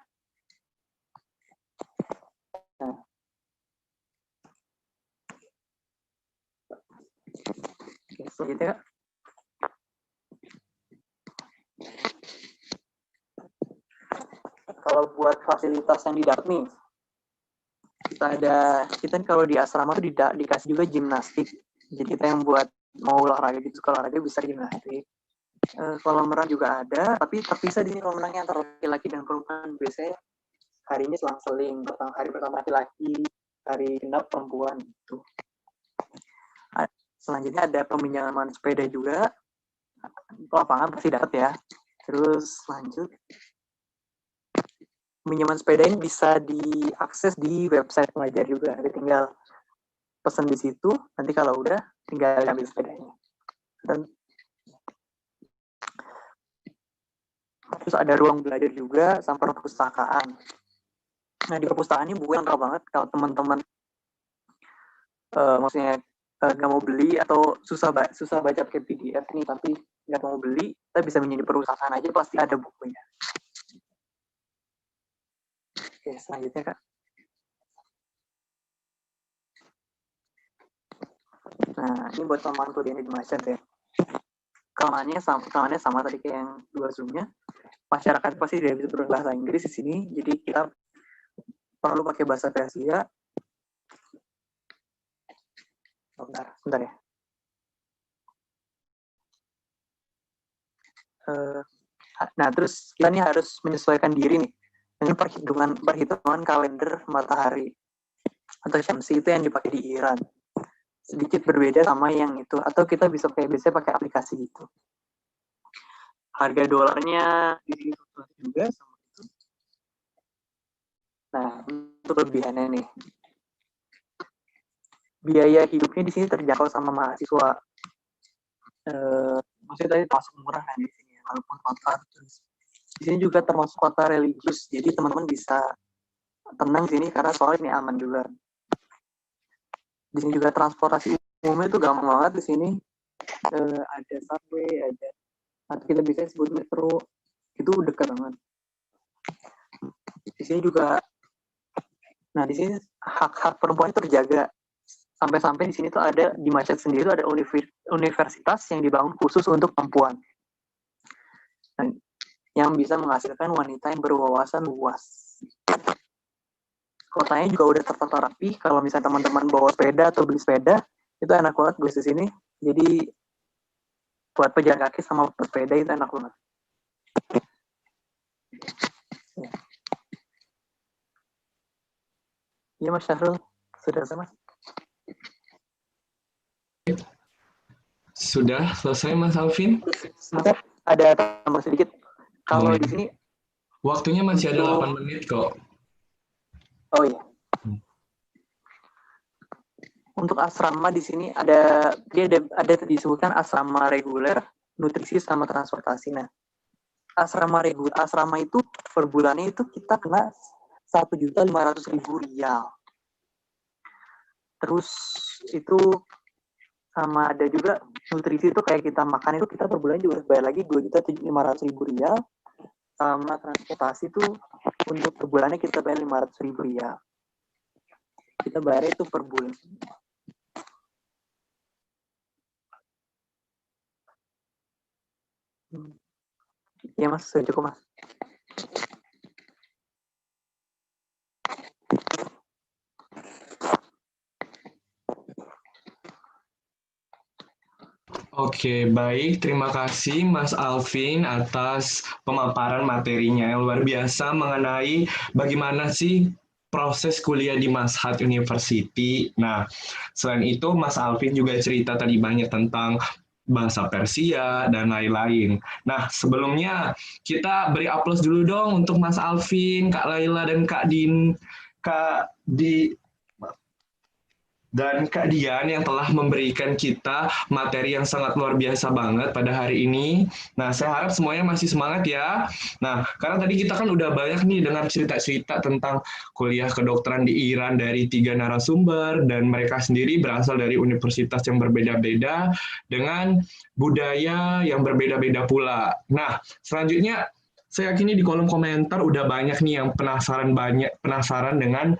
Nah. Oke, selanjutnya kalau buat fasilitas yang didapat nih, kita kalau di asrama tuh dikasih juga gimnastik. Jadi kita yang buat mau olahraga gitu, kalau olahraga bisa gimnastik. Kolam renang juga ada, tapi terpisah di sini kolam renangnya antara laki-laki dan perempuan. Biasanya harinya selang-seling, hari pertama laki-laki, hari genap perempuan gitu. Selanjutnya ada peminjaman sepeda juga, lapangan pasti dapat ya. Terus lanjut, peminjaman sepeda ini bisa diakses di website pengajar juga. Jadi tinggal pesan di situ, nanti kalau udah tinggal ambil sepedanya. Dan terus ada ruang belajar juga sama perpustakaan. Nah di perpustakaan ini buku yang lengkap banget. Kalau teman-teman maksudnya nggak mau beli atau susah baca pakai PDF nih, tapi nggak mau beli, kita bisa menjadi perusahaan aja, pasti ada bukunya. Oke, selanjutnya Kak. Nah, ini buat kelemahan kuliah di Malaysia ya. Kelemahannya sama tadi kayak yang dua sebelumnya. Masyarakat pasti tidak bisa berbahasa Inggris di sini, jadi kita perlu pakai bahasa Persia. Bentar ya. Nah, terus kita nih harus menyesuaikan diri nih dengan perhitungan kalender matahari atau Syamsi itu yang dipakai di Iran. Sedikit berbeda sama yang itu, atau kita bisa biasanya pakai aplikasi gitu. Harga dolarnya di sini juga sama itu. Nah, untuk kelebihannya nih, biaya hidupnya di sini terjangkau sama mahasiswa. Maksudnya tadi termasuk murah kan di sini, walaupun kota. Di sini juga termasuk kota religius, jadi teman-teman bisa tenang di sini karena soalnya ini aman juga. Di sini juga transportasi umumnya itu gampang banget di sini. Ada subway, ada atau kita bisa sebut metro, itu dekat banget. Di sini juga, nah di sini hak-hak perempuan terjaga. Sampai-sampai di sini tuh ada di Malaysia sendiri tuh ada universitas yang dibangun khusus untuk perempuan. Dan yang bisa menghasilkan wanita yang berwawasan luas. Kotanya juga udah tertata rapi. Kalau misalnya teman-teman bawa sepeda atau beli sepeda, itu enak banget beli di sini. Jadi buat pejalan kaki sama pesepeda itu enak banget. Iya Mas Syahrul, sudah sama? Sudah selesai Mas Alvin? Ada tambah sedikit. Kalau di sini waktunya masih ada 8 menit kok. Oh iya. Untuk asrama di sini ada disebutkan asrama reguler, nutrisi sama transportasi. Nah, asrama itu per bulannya itu kita kena 1.500.000 rial. Terus itu sama ada juga nutrisi itu kayak kita makan itu kita per bulan juga harus bayar lagi 2.500.000 rial. Sama transportasi itu untuk per bulannya kita bayar 500.000 rial. Kita bayar itu per bulan. Ya mas, sudah cukup mas. Oke, baik. Terima kasih Mas Alvin atas pemaparan materinya yang luar biasa mengenai bagaimana sih proses kuliah di Mashhad University. Nah, selain itu Mas Alvin juga cerita tadi banyak tentang bahasa Persia dan lain-lain. Nah, sebelumnya kita beri aplaus dulu dong untuk Mas Alvin, Kak Laila, dan Kak Dian yang telah memberikan kita materi yang sangat luar biasa banget pada hari ini. Nah, saya harap semuanya masih semangat ya. Nah, karena tadi kita kan udah banyak nih dengar cerita-cerita tentang kuliah kedokteran di Iran dari 3 narasumber, dan mereka sendiri berasal dari universitas yang berbeda-beda dengan budaya yang berbeda-beda pula. Nah, selanjutnya saya yakini di kolom komentar udah banyak nih yang penasaran dengan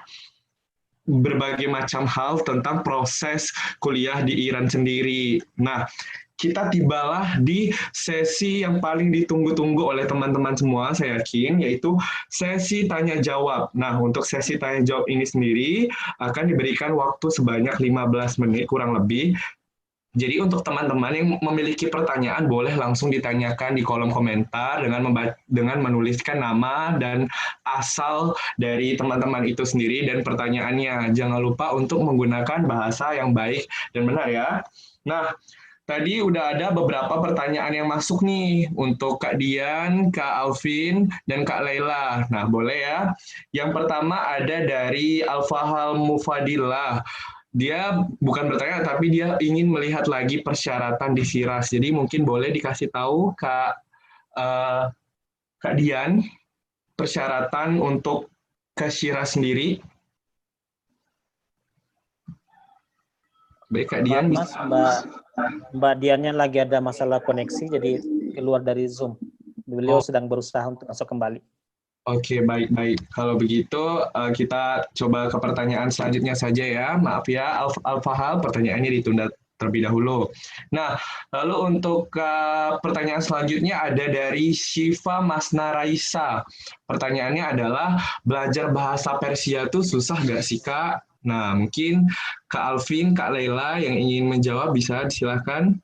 berbagai macam hal tentang proses kuliah di Iran sendiri. Nah, kita tibalah di sesi yang paling ditunggu-tunggu oleh teman-teman semua, saya yakin, yaitu sesi tanya-jawab. Nah, untuk sesi tanya-jawab ini sendiri akan diberikan waktu sebanyak 15 menit kurang lebih. Jadi untuk teman-teman yang memiliki pertanyaan boleh langsung ditanyakan di kolom komentar dengan menuliskan nama dan asal dari teman-teman itu sendiri dan pertanyaannya. Jangan lupa untuk menggunakan bahasa yang baik dan benar ya. Nah, tadi udah ada beberapa pertanyaan yang masuk nih untuk Kak Dian, Kak Alvin, dan Kak Laila. Nah, boleh ya. Yang pertama ada dari Al-Fahal Mufadillah. Dia bukan bertanya, tapi dia ingin melihat lagi persyaratan di Shiraz. Jadi mungkin boleh dikasih tahu Kak Dian, persyaratan untuk ke Shiraz sendiri. Baik Kak Dian. Mas, Mbak Diannya lagi ada masalah koneksi, jadi keluar dari Zoom. Beliau sedang berusaha untuk masuk kembali. Oke, baik-baik. Kalau begitu, kita coba ke pertanyaan selanjutnya saja ya. Maaf ya, Al-Fahal, pertanyaannya ditunda terlebih dahulu. Nah, lalu untuk pertanyaan selanjutnya ada dari Syifa Masna Raisa. Pertanyaannya adalah, belajar bahasa Persia itu susah nggak sih, Kak? Nah, mungkin Kak Alvin, Kak Laila yang ingin menjawab bisa silakan.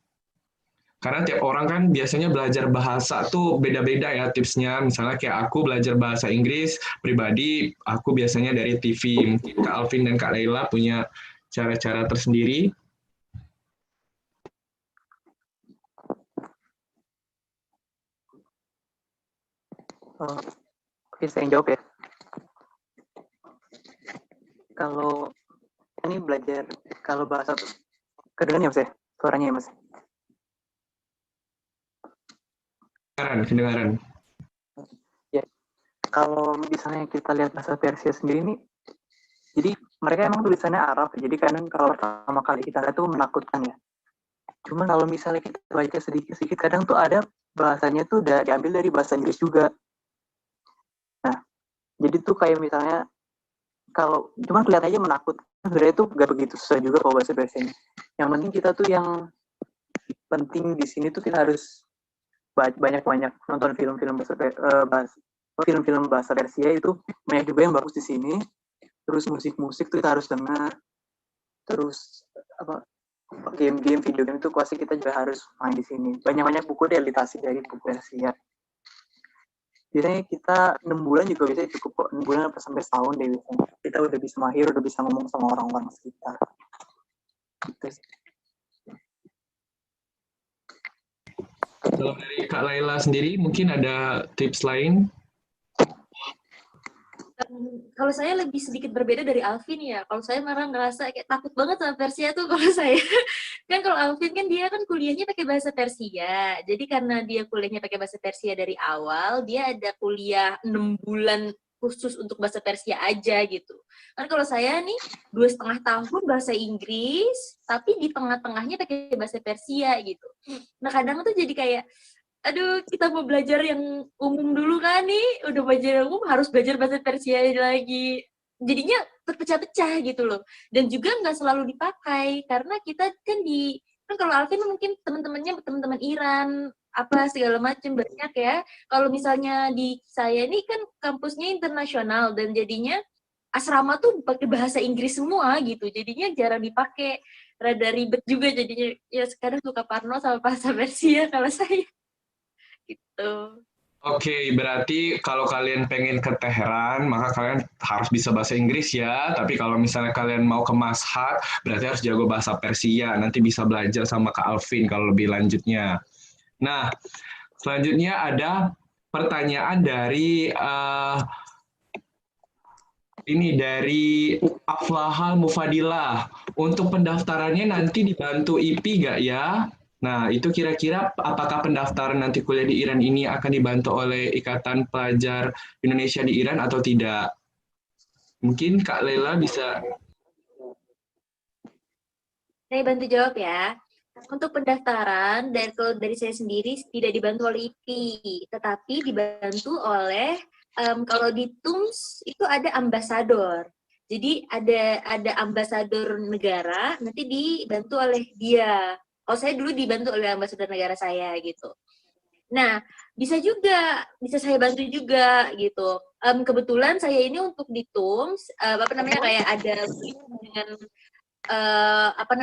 Karena tiap orang kan biasanya belajar bahasa tuh beda-beda ya tipsnya. Misalnya kayak aku belajar bahasa Inggris pribadi, aku biasanya dari TV. Mungkin Kak Alvin dan Kak Laila punya cara-cara tersendiri. Oke, saya jawab ya. Kalau ini belajar, kalau bahasa kedengaran ya mas ya? Suaranya ya mas? Kedengaran. Ya, kalau misalnya kita lihat bahasa Persia sendiri nih, jadi mereka emang tulisannya Arab, jadi kadang kalau pertama kali kita lihat tuh menakutkan ya. Cuma kalau misalnya kita baca sedikit-sedikit, kadang tuh ada bahasanya tuh udah diambil dari bahasa Inggris juga. Nah, jadi tuh kayak misalnya, kalau cuma kelihatannya menakutkan, sebenarnya tuh gak begitu susah juga kalau bahasa Persianya. Yang penting kita tuh yang penting di sini tuh kita harus banyak-banyak nonton film-film bahasa Persia, itu banyak juga yang bagus di sini. Terus musik-musik tuh kita harus dengar. Terus game-game, video game itu pasti kita juga harus main di sini. Banyak-banyak buku editasi dari buku Persia. Biasanya kita 6 bulan juga bisa cukup kok, 6 bulan sampai setahun deh biasanya. Kita udah bisa mahir, udah bisa ngomong sama orang-orang sekitar. Gitu sih. Kalau dari Kak Laila sendiri, mungkin ada tips lain? Kalau saya lebih sedikit berbeda dari Alvin ya. Kalau saya malah ngerasa kayak takut banget sama Persia tuh kalau saya. Kan kalau Alvin kan dia kan kuliahnya pakai bahasa Persia. Jadi karena dia kuliahnya pakai bahasa Persia dari awal, dia ada kuliah 6 bulan khusus untuk bahasa Persia aja gitu. Kan kalau saya nih 2,5 tahun bahasa Inggris, tapi di tengah-tengahnya pakai bahasa Persia gitu. Nah kadang tuh jadi kayak aduh, kita mau belajar yang umum dulu kan nih, udah belajar yang umum harus belajar bahasa Persia lagi. Jadinya terpecah-pecah gitu loh. Dan juga nggak selalu dipakai, karena kita kan kan kalau Alvin mungkin teman-temannya teman-teman Iran, apa segala macam banyak ya. Kalau misalnya di saya ini kan kampusnya internasional, dan jadinya asrama tuh pakai bahasa Inggris semua gitu. Jadinya jarang dipakai, rada ribet juga jadinya. Ya sekarang suka parno sama bahasa Persia kalau saya. Gitu. Oke, berarti kalau kalian pengen ke Teheran, maka kalian harus bisa bahasa Inggris ya. Tapi kalau misalnya kalian mau ke Mashhad, berarti harus jago bahasa Persia. Nanti bisa belajar sama Kak Alvin kalau lebih lanjutnya. Nah, selanjutnya ada pertanyaan dari dari Aflahal Mufadilah. Untuk pendaftarannya nanti dibantu IP nggak ya? Nah, itu kira-kira apakah pendaftaran nanti kuliah di Iran ini akan dibantu oleh Ikatan Pelajar Indonesia di Iran atau tidak? Mungkin Kak Lela bisa. Saya bantu jawab ya. Untuk pendaftaran, dari saya sendiri tidak dibantu oleh IP, tetapi dibantu oleh, kalau di TUMS itu ada ambasador. Jadi ada ambasador negara, nanti dibantu oleh dia. Kalau saya dulu dibantu oleh ambasador negara saya gitu. Nah, bisa saya bantu juga gitu. Kebetulan saya ini untuk di TUMS, kayak ada dengan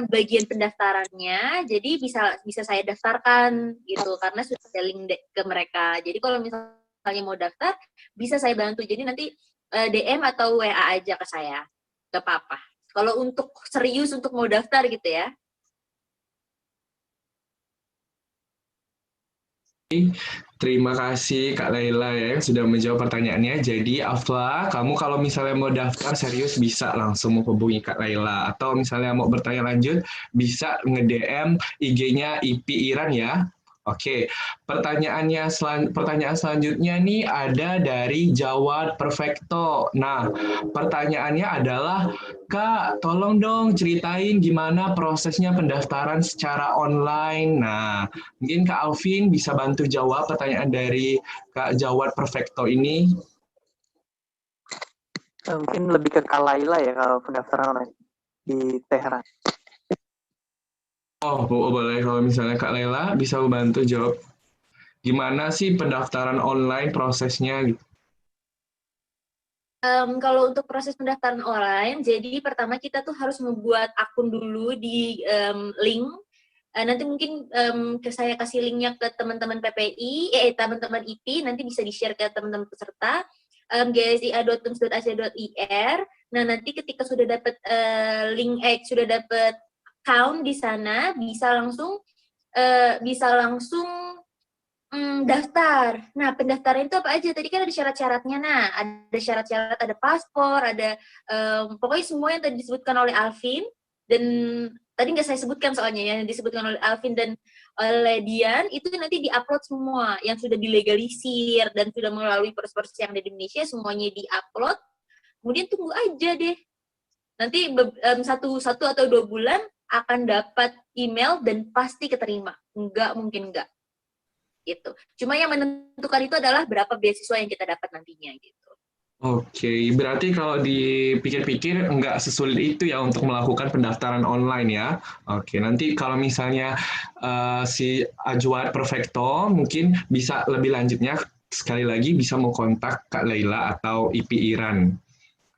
bagian pendaftarannya, jadi bisa saya daftarkan gitu karena sudah ada link ke mereka. Jadi kalau misalnya mau daftar, bisa saya bantu. Jadi nanti DM atau WA aja ke saya, gak apa-apa. Kalau untuk serius untuk mau daftar gitu ya. Terima kasih Kak Laila ya yang sudah menjawab pertanyaannya. Jadi Afla, kamu kalau misalnya mau daftar serius bisa langsung menghubungi Kak Laila. Atau misalnya mau bertanya lanjut, bisa nge-DM IG-nya IP Iran ya. Oke, pertanyaan selanjutnya nih ada dari Jawad Perfecto. Nah, pertanyaannya adalah, Kak, tolong dong ceritain gimana prosesnya pendaftaran secara online. Nah, mungkin Kak Alvin bisa bantu jawab pertanyaan dari Kak Jawad Perfecto ini. Mungkin lebih ke Kak Laila ya kalau pendaftaran online di Teheran. Oh, boleh kalau misalnya Kak Lela bisa membantu jawab gimana sih pendaftaran online prosesnya gitu. Kalau untuk proses pendaftaran online, jadi pertama kita tuh harus membuat akun dulu di link. Nanti mungkin saya kasih linknya ke teman-teman PPI, teman-teman IP, nanti bisa di-share ke teman-teman peserta. gsia.tums.ac.ir. Nah, nanti ketika sudah dapat link, sudah dapat account di sana, bisa langsung daftar. Nah, pendaftaran itu apa aja? Tadi kan ada syarat-syaratnya. Nah, ada syarat-syarat, ada paspor, ada pokoknya semua yang tadi disebutkan oleh Alvin, dan tadi nggak saya sebutkan soalnya yang disebutkan oleh Alvin dan oleh Dian, itu nanti di-upload semua yang sudah dilegalisir dan sudah melalui proses-proses yang ada di Indonesia, semuanya di-upload. Kemudian tunggu aja deh. Nanti satu atau 2 bulan akan dapat email dan pasti keterima. Nggak mungkin nggak. Gitu. Cuma yang menentukan itu adalah berapa beasiswa yang kita dapat nantinya gitu. Oke, berarti kalau dipikir-pikir nggak sesulit itu ya untuk melakukan pendaftaran online ya. Oke, nanti kalau misalnya si Ajwad Perfecto mungkin bisa lebih lanjutnya sekali lagi bisa mau kontak Kak Laila atau IP Iran.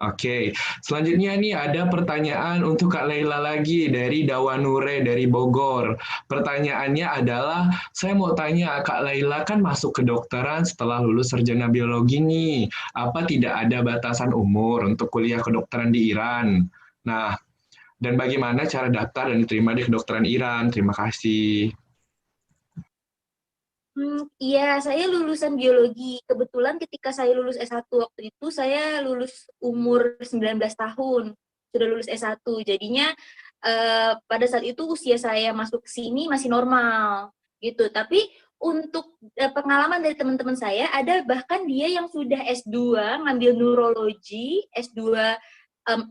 Oke, selanjutnya nih ada pertanyaan untuk Kak Laila lagi dari Dawanure dari Bogor. Pertanyaannya adalah, saya mau tanya, Kak Laila kan masuk kedokteran setelah lulus sarjana biologi nih. Apa tidak ada batasan umur untuk kuliah kedokteran di Iran? Nah, dan bagaimana cara daftar dan diterima di kedokteran Iran? Terima kasih. Iya, saya lulusan biologi. Kebetulan ketika saya lulus S1 waktu itu, saya lulus umur 19 tahun. Sudah lulus S1. Jadinya pada saat itu usia saya masuk ke sini masih normal gitu. Tapi untuk pengalaman dari teman-teman saya, ada bahkan dia yang sudah S2 ngambil neurologi, S2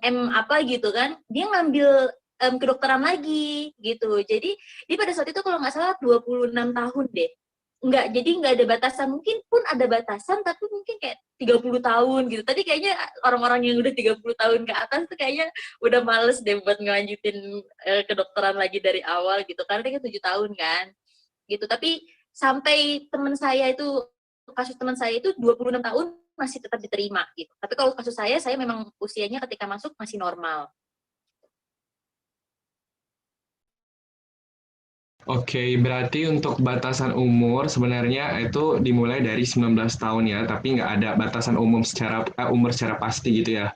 M apa gitu kan, dia ngambil kedokteran lagi gitu. Jadi pada saat itu kalau nggak salah 26 tahun deh. Jadi nggak ada batasan, mungkin pun ada batasan tapi mungkin kayak 30 tahun gitu. Tadi kayaknya orang-orang yang udah 30 tahun ke atas tuh kayaknya udah males deh buat ngelanjutin kedokteran lagi dari awal gitu, karena dia kan 7 tahun kan gitu. Tapi sampai kasus teman saya itu 26 tahun masih tetap diterima gitu. Tapi kalau kasus saya memang usianya ketika masuk masih normal. Oke, berarti untuk batasan umur sebenarnya itu dimulai dari 19 tahun ya, tapi nggak ada batasan umur secara pasti gitu ya.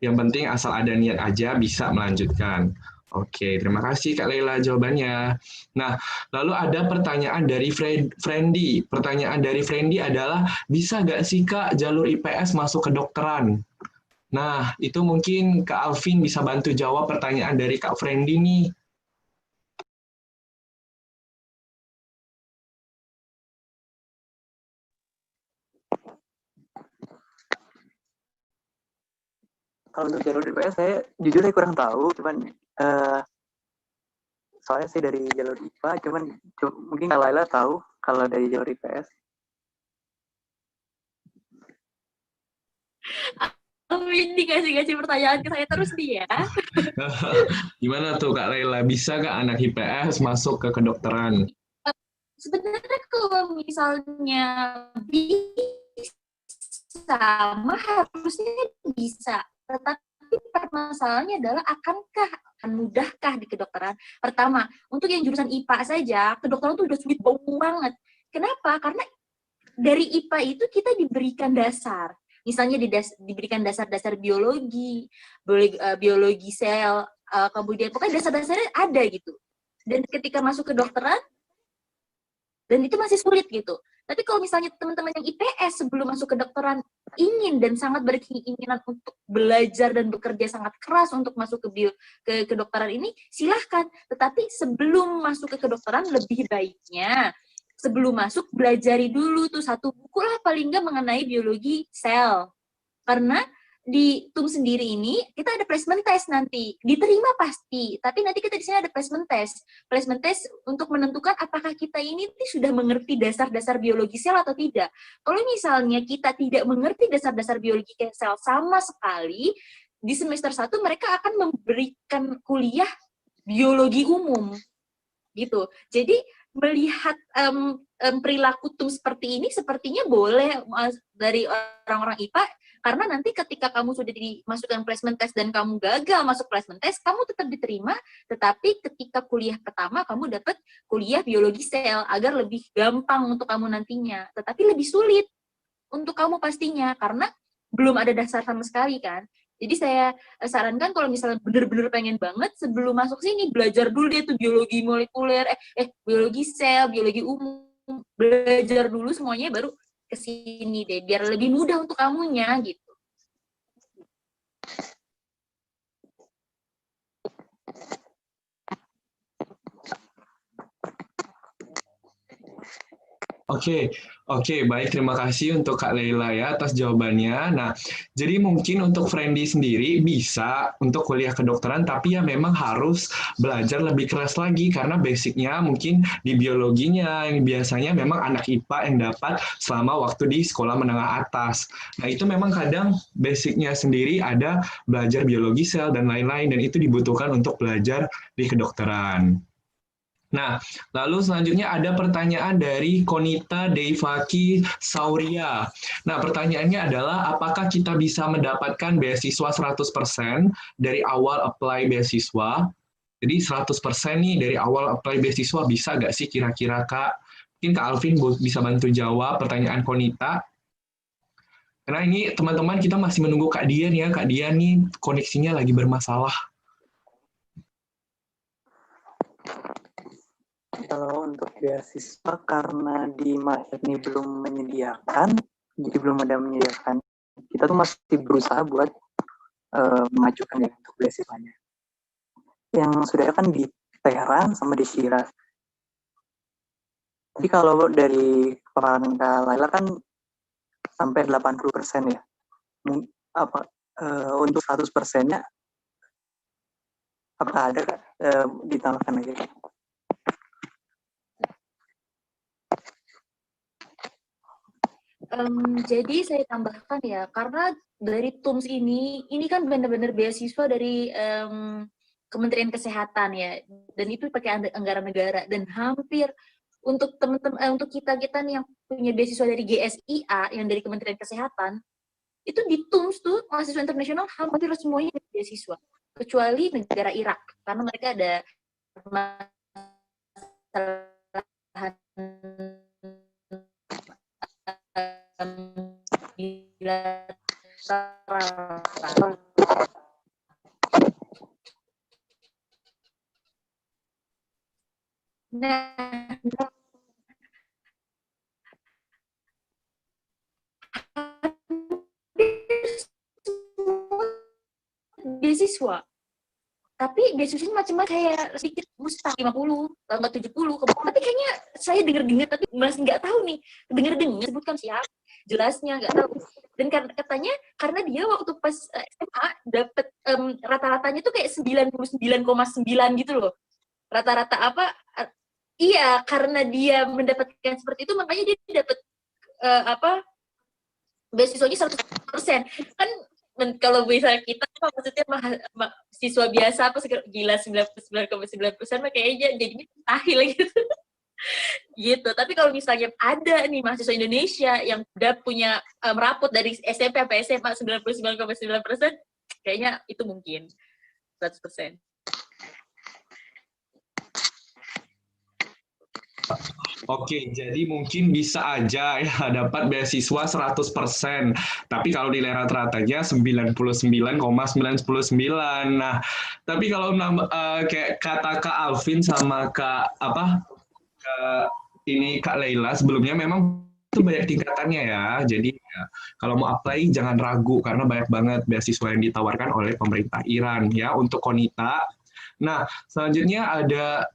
Yang penting asal ada niat aja bisa melanjutkan. Oke, terima kasih Kak Leila jawabannya. Nah, lalu ada pertanyaan dari Friendly. Pertanyaan dari Friendly adalah, bisa nggak sih Kak jalur IPS masuk ke kedokteran? Nah, itu mungkin Kak Alvin bisa bantu jawab pertanyaan dari Kak Friendly nih. Kalau untuk jalur IPS jujur saya kurang tahu, cuman soalnya saya dari jalur IPA, cuman mungkin Kak Laila tahu kalau dari jalur IPS. Ini kasih pertanyaan ke saya terus nih ya. Gimana tuh Kak Laila, bisa nggak anak IPS masuk ke kedokteran? Sebenarnya kalau misalnya bisa, harusnya bisa. Tetapi permasalahannya adalah akan mudahkah di kedokteran? Pertama, untuk yang jurusan IPA saja, kedokteran itu udah sulit banget. Kenapa? Karena dari IPA itu kita diberikan dasar. Misalnya diberikan dasar-dasar biologi sel, kemudian pokoknya dasar-dasarnya ada gitu. Dan ketika masuk ke kedokteran, dan itu masih sulit gitu. Tapi kalau misalnya teman-teman yang IPS sebelum masuk ke kedokteran ingin dan sangat berkeinginan untuk belajar dan bekerja sangat keras untuk masuk ke kedokteran ini, silahkan. Tetapi sebelum masuk ke kedokteran, lebih baiknya sebelum masuk belajari dulu tuh 1 buku lah paling nggak mengenai biologi sel. Karena di TUM sendiri ini kita ada placement test nanti, diterima pasti, tapi nanti kita di sini ada placement test untuk menentukan apakah kita ini sudah mengerti dasar-dasar biologi sel atau tidak. Kalau misalnya kita tidak mengerti dasar-dasar biologi sel sama sekali, di semester 1 mereka akan memberikan kuliah biologi umum gitu. Jadi melihat perilaku TUM seperti ini sepertinya boleh dari orang-orang IPA, karena nanti ketika kamu sudah dimasukkan placement test dan kamu gagal masuk placement test, kamu tetap diterima, tetapi ketika kuliah pertama kamu dapat kuliah biologi sel agar lebih gampang untuk kamu nantinya, tetapi lebih sulit untuk kamu pastinya karena belum ada dasar sama sekali kan. Jadi saya sarankan kalau misalnya benar-benar pengen banget sebelum masuk sini belajar dulu deh tuh biologi molekuler, biologi sel, biologi umum, belajar dulu semuanya baru ke sini deh biar lebih mudah untuk kamunya gitu. Oke, baik. Terima kasih untuk Kak Leila ya atas jawabannya. Nah, jadi mungkin untuk Friendly sendiri bisa untuk kuliah kedokteran, tapi ya memang harus belajar lebih keras lagi karena basicnya mungkin di biologinya yang biasanya memang anak IPA yang dapat selama waktu di sekolah menengah atas. Nah, itu memang kadang basicnya sendiri ada belajar biologi sel dan lain-lain, dan itu dibutuhkan untuk belajar di kedokteran. Nah, lalu selanjutnya ada pertanyaan dari Konita Deivaki Sauria. Nah, pertanyaannya adalah apakah kita bisa mendapatkan beasiswa 100% dari awal apply beasiswa? Jadi 100% nih dari awal apply beasiswa bisa nggak sih kira-kira Kak? Mungkin Kak Alvin bisa bantu jawab pertanyaan Konita. Karena ini teman-teman kita masih menunggu Kak Dian ya. Kak Dian nih koneksinya lagi bermasalah. Kalau untuk beasiswa karena di Masyad ini belum menyediakan, jadi belum ada menyediakan. Kita tuh masih berusaha buat memajukan ya untuk beasiswanya. Yang sudah kan di Teheran sama di Shiraz. Jadi kalau dari paparan Kak Laila kan sampai 80% ya. Untuk 100%-nya apa ada Kak? Ditambahkan aja Kak. Jadi saya tambahkan ya, karena dari TUMS ini kan benar-benar beasiswa dari Kementerian Kesehatan ya, dan itu pakai anggaran negara, dan hampir untuk teman-teman untuk kita nih yang punya beasiswa dari GSIA yang dari Kementerian Kesehatan, itu di TUMS tuh mahasiswa internasional hampir semuanya beasiswa, kecuali negara Irak, karena mereka ada bilateral. Nah, beasiswa, tapi beasiswanya macam-macam, kayak sedikit mustahil 50, enggak 70, tapi kayaknya saya dengar-dengar, tapi masih nggak tahu nih, dengar-dengar sebutkan siapa, jelasnya nggak tahu. Dan katanya karena dia waktu pas SMA dapat rata-ratanya tuh kayak 99,9 gitu loh, rata-rata apa, iya, karena dia mendapatkan seperti itu makanya dia dapat beasiswanya 100%. Kan kalau misalnya kita maksudnya mahasiswa biasa apa gila 99,9% mah kayaknya jadinya mustahil gitu. Gitu. Tapi kalau misalnya ada nih mahasiswa Indonesia yang udah punya merapot dari SMP sampai SMA 99,9%, kayaknya itu mungkin 100%. Oke, jadi mungkin bisa aja ya dapat beasiswa 100%, tapi kalau nilai rata-ratanya 99,999. Nah, tapi kalau kayak kata Kak Alvin sama Kak Kak Laila sebelumnya memang itu banyak tingkatannya ya. Jadi ya, kalau mau apply jangan ragu karena banyak banget beasiswa yang ditawarkan oleh pemerintah Iran ya untuk Konita. Nah, selanjutnya ada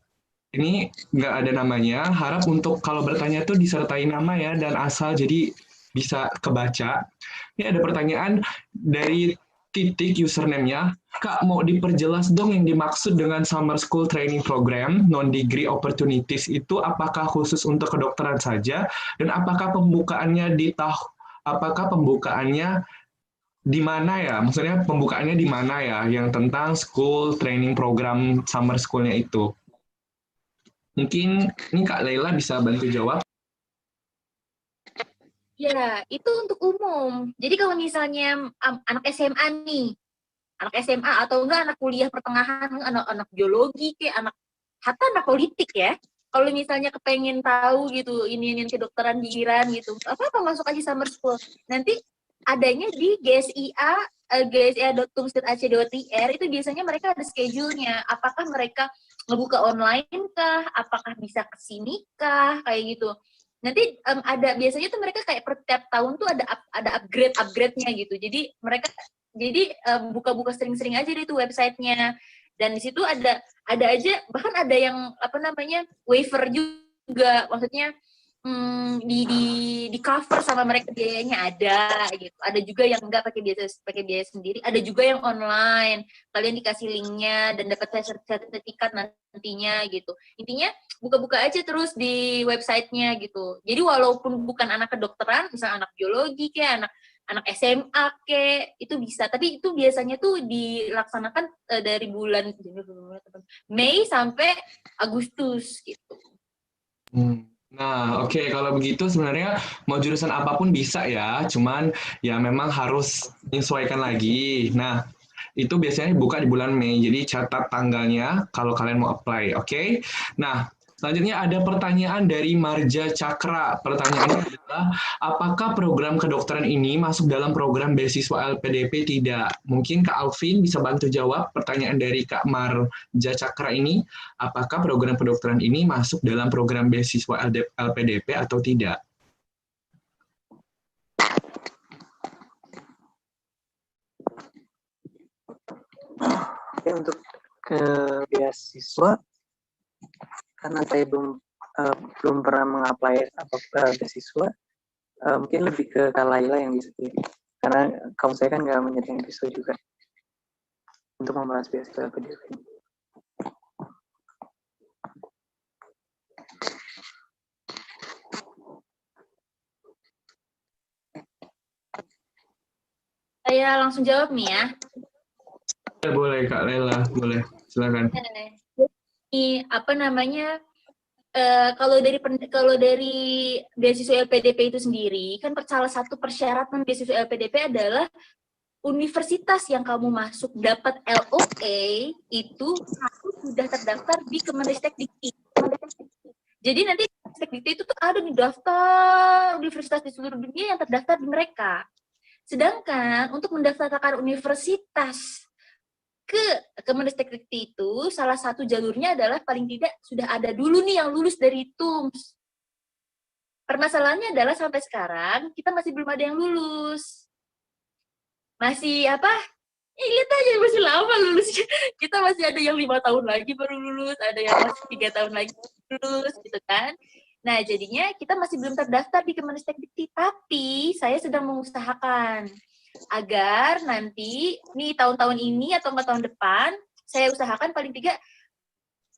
ini nggak ada namanya, harap untuk kalau bertanya tuh disertai nama ya dan asal jadi bisa kebaca. Ini ada pertanyaan dari titik username-nya, Kak mau diperjelas dong yang dimaksud dengan Summer School Training Program, non-degree opportunities itu apakah khusus untuk kedokteran saja dan apakah pembukaannya di mana ya? Maksudnya pembukaannya di mana ya yang tentang school training program summer school-nya itu? Mungkin ini Kak Laila bisa bantu jawab. Ya, itu untuk umum. Jadi kalau misalnya anak SMA nih, anak SMA atau enggak anak kuliah pertengahan, anak biologi kayak hatta anak politik ya. Kalau misalnya kepengen tahu gitu, ini kedokteran di Iran gitu, apa masuk aja summer school. Nanti adanya di gsia.tumsted.ac.ir itu biasanya mereka ada schedule-nya. Apakah mereka ngebuka online kah? Apakah bisa kesini kah? Kayak gitu. Nanti ada biasanya tuh mereka kayak per tiap tahun tuh ada upgrade-nya gitu. Jadi mereka buka-buka sering-sering aja deh tuh websitenya. Dan di situ ada aja bahkan ada yang waiver juga, maksudnya di cover sama mereka biayanya ada gitu. Ada juga yang enggak pakai biaya sendiri, ada juga yang online. Kalian dikasih linknya dan dapat sertifikat nantinya gitu. Intinya buka-buka aja terus di websitenya gitu. Jadi walaupun bukan anak kedokteran, misalnya anak biologi kayak anak SMA kayak itu bisa, tapi itu biasanya tuh dilaksanakan dari bulan Mei sampai Agustus gitu. Nah, oke, kalau begitu sebenarnya mau jurusan apapun bisa ya, cuman ya memang harus menyesuaikan lagi. Nah, itu biasanya buka di bulan Mei, jadi catat tanggalnya kalau kalian mau apply, oke? Nah, Selanjutnya ada pertanyaan dari Marja Cakra. Pertanyaannya adalah, apakah program kedokteran ini masuk dalam program beasiswa LPDP? Tidak. Mungkin Kak Alvin bisa bantu jawab pertanyaan dari Kak Marja Cakra ini. Apakah program kedokteran ini masuk dalam program beasiswa LPDP atau tidak? Oke, untuk ke beasiswa, karena saya belum pernah mengapply beasiswa, mungkin lebih ke Kak Laila yang bisa pilih. Karena kamu saya kan nggak menyediakan beasiswa juga untuk membahas beasiswa LPDP. Saya langsung jawab nih ya. Boleh Kak Laila, boleh. Silakan. Ini apa namanya? Kalau dari beasiswa LPDP itu sendiri, kan salah satu persyaratan beasiswa LPDP adalah universitas yang kamu masuk dapat LOA itu harus sudah terdaftar di Kemendikti. Jadi nanti Kemendikti itu tuh ada di daftar universitas di seluruh dunia yang terdaftar di mereka. Sedangkan untuk mendaftarkan universitas ke Kemendikti itu salah satu jalurnya adalah paling tidak sudah ada dulu nih yang lulus dari TUMS. Permasalahannya adalah sampai sekarang kita masih belum ada yang lulus. Masih apa? Lihat aja masih lama lulusnya. Kita masih ada yang 5 tahun lagi baru lulus, ada yang masih 3 tahun lagi lulus gitu kan. Nah, jadinya kita masih belum terdaftar di Kemendikti, tapi saya sedang mengusahakan agar nanti nih tahun-tahun ini atau enggak tahun depan saya usahakan paling tidak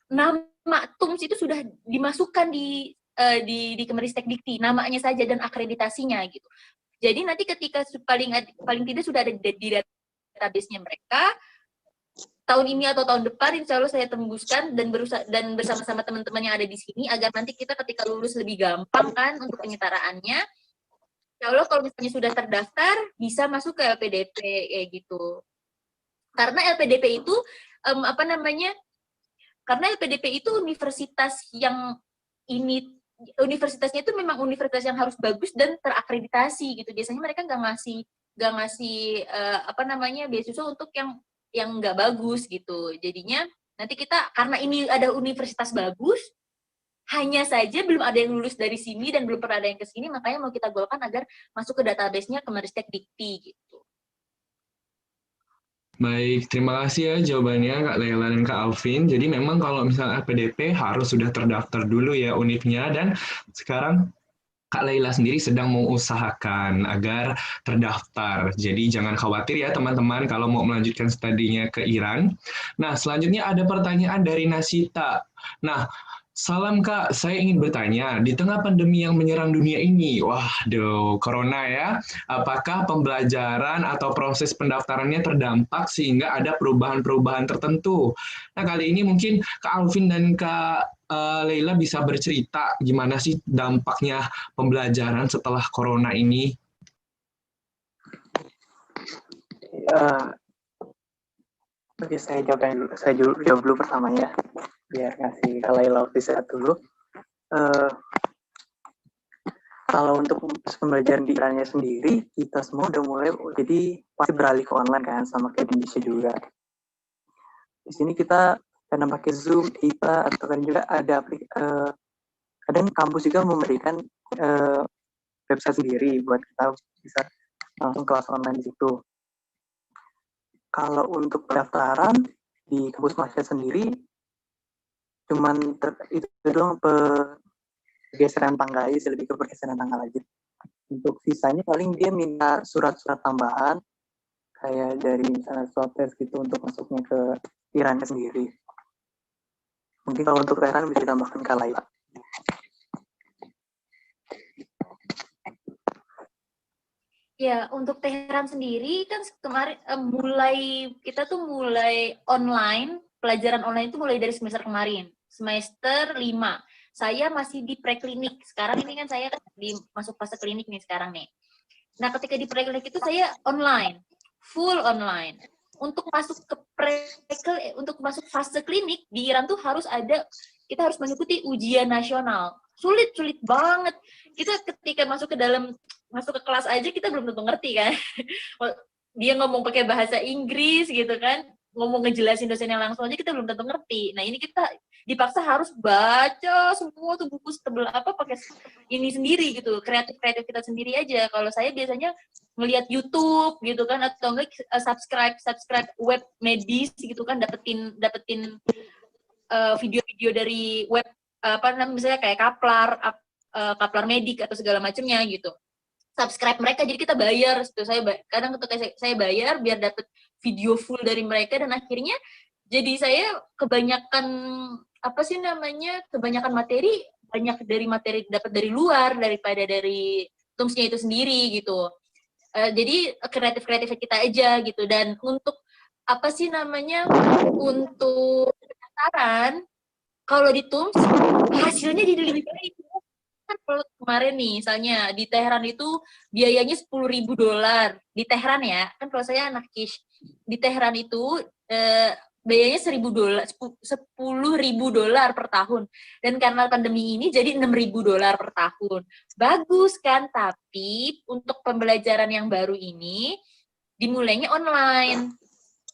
nama TUMS itu sudah dimasukkan di Kemendikti, namanya saja dan akreditasinya gitu. Jadi nanti ketika paling tidak sudah ada di database-nya mereka, tahun ini atau tahun depan insya Allah saya tembuskan dan bersama-sama teman-teman yang ada di sini agar nanti kita ketika lulus lebih gampang kan untuk penyetaraannya. Ya Allah kalau misalnya sudah terdaftar bisa masuk ke LPDP kayak gitu. Karena LPDP itu karena LPDP itu universitas yang universitasnya itu memang universitas yang harus bagus dan terakreditasi gitu. Biasanya mereka nggak ngasih beasiswa untuk yang nggak bagus gitu. Jadinya nanti kita karena ini ada universitas bagus, hanya saja belum ada yang lulus dari sini dan belum pernah ada yang ke sini, makanya mau kita golkan agar masuk ke database-nya Kemendikti gitu. Baik, terima kasih ya jawabannya Kak Laila dan Kak Alvin. Jadi memang kalau misalnya LPDP harus sudah terdaftar dulu ya univnya, dan sekarang Kak Laila sendiri sedang mengusahakan agar terdaftar. Jadi jangan khawatir ya teman-teman kalau mau melanjutkan studinya ke Iran. Nah, selanjutnya ada pertanyaan dari Nasita. Nah, salam Kak, saya ingin bertanya, di tengah pandemi yang menyerang dunia ini, waduh, corona ya, apakah pembelajaran atau proses pendaftarannya terdampak sehingga ada perubahan-perubahan tertentu? Nah, kali ini mungkin Kak Alvin dan Kak Laila bisa bercerita gimana sih dampaknya pembelajaran setelah corona ini? Oke, saya jawab dulu pertama ya, biar ngasih Kak Laila bisa dulu. Kalau untuk pembelajaran di Irannya sendiri, kita semua udah mulai, jadi pasti beralih ke online kan, sama kayak di Indonesia juga. Di sini kita kadang pakai Zoom, atau kan juga ada kadang kampus juga memberikan website sendiri buat kita bisa langsung kelas online di situ. Kalau untuk pendaftaran di kampus Masya sendiri, cuman itu doang pergeseran tanggal aja, lebih ke pergeseran tanggal aja. Untuk sisanya paling dia minta surat-surat tambahan, kayak dari misalnya swab test gitu untuk masuknya ke Irannya sendiri. Mungkin kalau untuk Iran bisa ditambahkan Kak Laila. Ya, untuk Teheran sendiri kan kemarin kita tuh mulai online, pelajaran online itu mulai dari semester kemarin, semester 5. Saya masih di preklinik. Sekarang ini kan saya masuk fase klinik nih sekarang nih. Nah, ketika di preklinik itu saya online, full online. Untuk masuk ke untuk masuk fase klinik di Iran tuh harus ada kita harus mengikuti ujian nasional. Sulit banget. Kita ketika masuk ke kelas aja kita belum tentu ngerti kan. Dia ngomong pakai bahasa Inggris gitu kan, ngomong ngejelasin dosennya langsung aja kita belum tentu ngerti. Nah ini kita dipaksa harus baca semua tuh buku setebel apa pakai ini sendiri gitu, kreatif kita sendiri aja. Kalau saya biasanya ngelihat YouTube gitu kan, atau enggak subscribe web medis gitu kan, dapetin video-video dari web apa namanya, misalnya kayak Kaplar Medik atau segala macamnya gitu. Subscribe mereka, jadi kita bayar gitu. Kadang ketika saya bayar biar dapet video full dari mereka, dan akhirnya jadi saya kebanyakan materi dapat dari luar daripada dari TUMS-nya itu sendiri gitu. Jadi kreatif kita aja gitu. Dan untuk untuk pendaftaran, kalau di TUMS hasilnya jadi lebih baik. Kan kalau kemarin nih, misalnya di Teheran itu biayanya $10.000 di Teheran ya. Kan kalau saya anak Kish, di Teheran itu biayanya $10.000 per tahun. Dan karena pandemi ini jadi $6.000 per tahun. Bagus kan? Tapi untuk pembelajaran yang baru ini dimulainya online.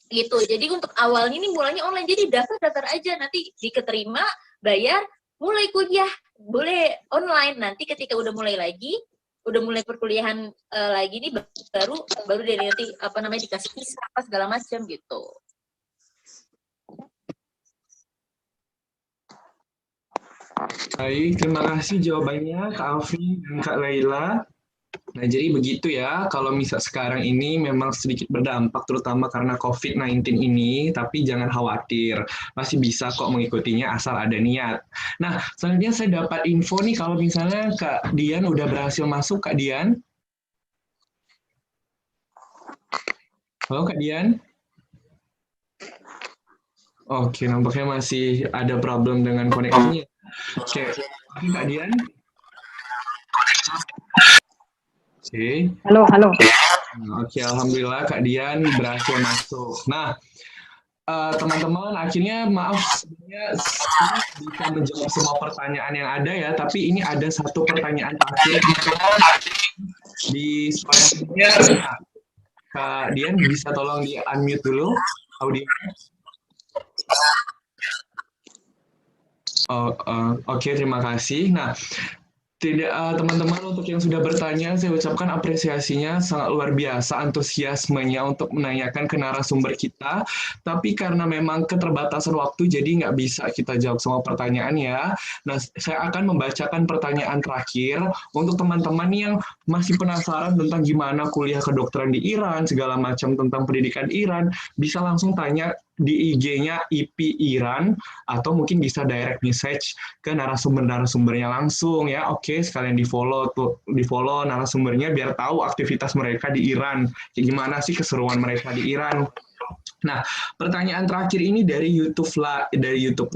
Gitu. Jadi untuk awalnya ini mulainya online. Jadi daftar aja, nanti diketerima, bayar, mulai kuliah, boleh online. Nanti ketika udah mulai perkuliahan lagi nih, baru dari nanti dikasih visa apa segala macam gitu. Baik, terima kasih jawabannya Kak Alfi dan Kak Laila. Nah, jadi begitu ya, kalau misal sekarang ini memang sedikit berdampak, terutama karena COVID-19 ini, tapi jangan khawatir, masih bisa kok mengikutinya asal ada niat. Nah, selanjutnya saya dapat info nih, kalau misalnya Kak Dian udah berhasil masuk, Kak Dian. Halo Kak Dian. Oke, nampaknya masih ada problem dengan koneksinya. Oke, Kak Dian. Oke. Halo. Oke, alhamdulillah Kak Dian berhasil masuk. Nah, teman-teman, akhirnya maaf sebenarnya bisa menjawab semua pertanyaan yang ada ya, tapi ini ada satu pertanyaan terakhir di suaranya. Kak Dian bisa tolong di unmute dulu audionya. Oke, terima kasih. Nah, teman-teman, untuk yang sudah bertanya, saya ucapkan apresiasinya, sangat luar biasa antusiasmenya untuk menanyakan ke narasumber kita. Tapi karena memang keterbatasan waktu, jadi nggak bisa kita jawab semua pertanyaan ya. Nah, saya akan membacakan pertanyaan terakhir untuk teman-teman yang masih penasaran tentang gimana kuliah kedokteran di Iran, segala macam tentang pendidikan Iran, bisa langsung tanya di IG-nya IP Iran, atau mungkin bisa direct message ke narasumbernya langsung ya. Oke, sekalian di follow narasumbernya biar tahu aktivitas mereka di Iran, kayak gimana sih keseruan mereka di Iran. Nah, pertanyaan terakhir ini dari YouTube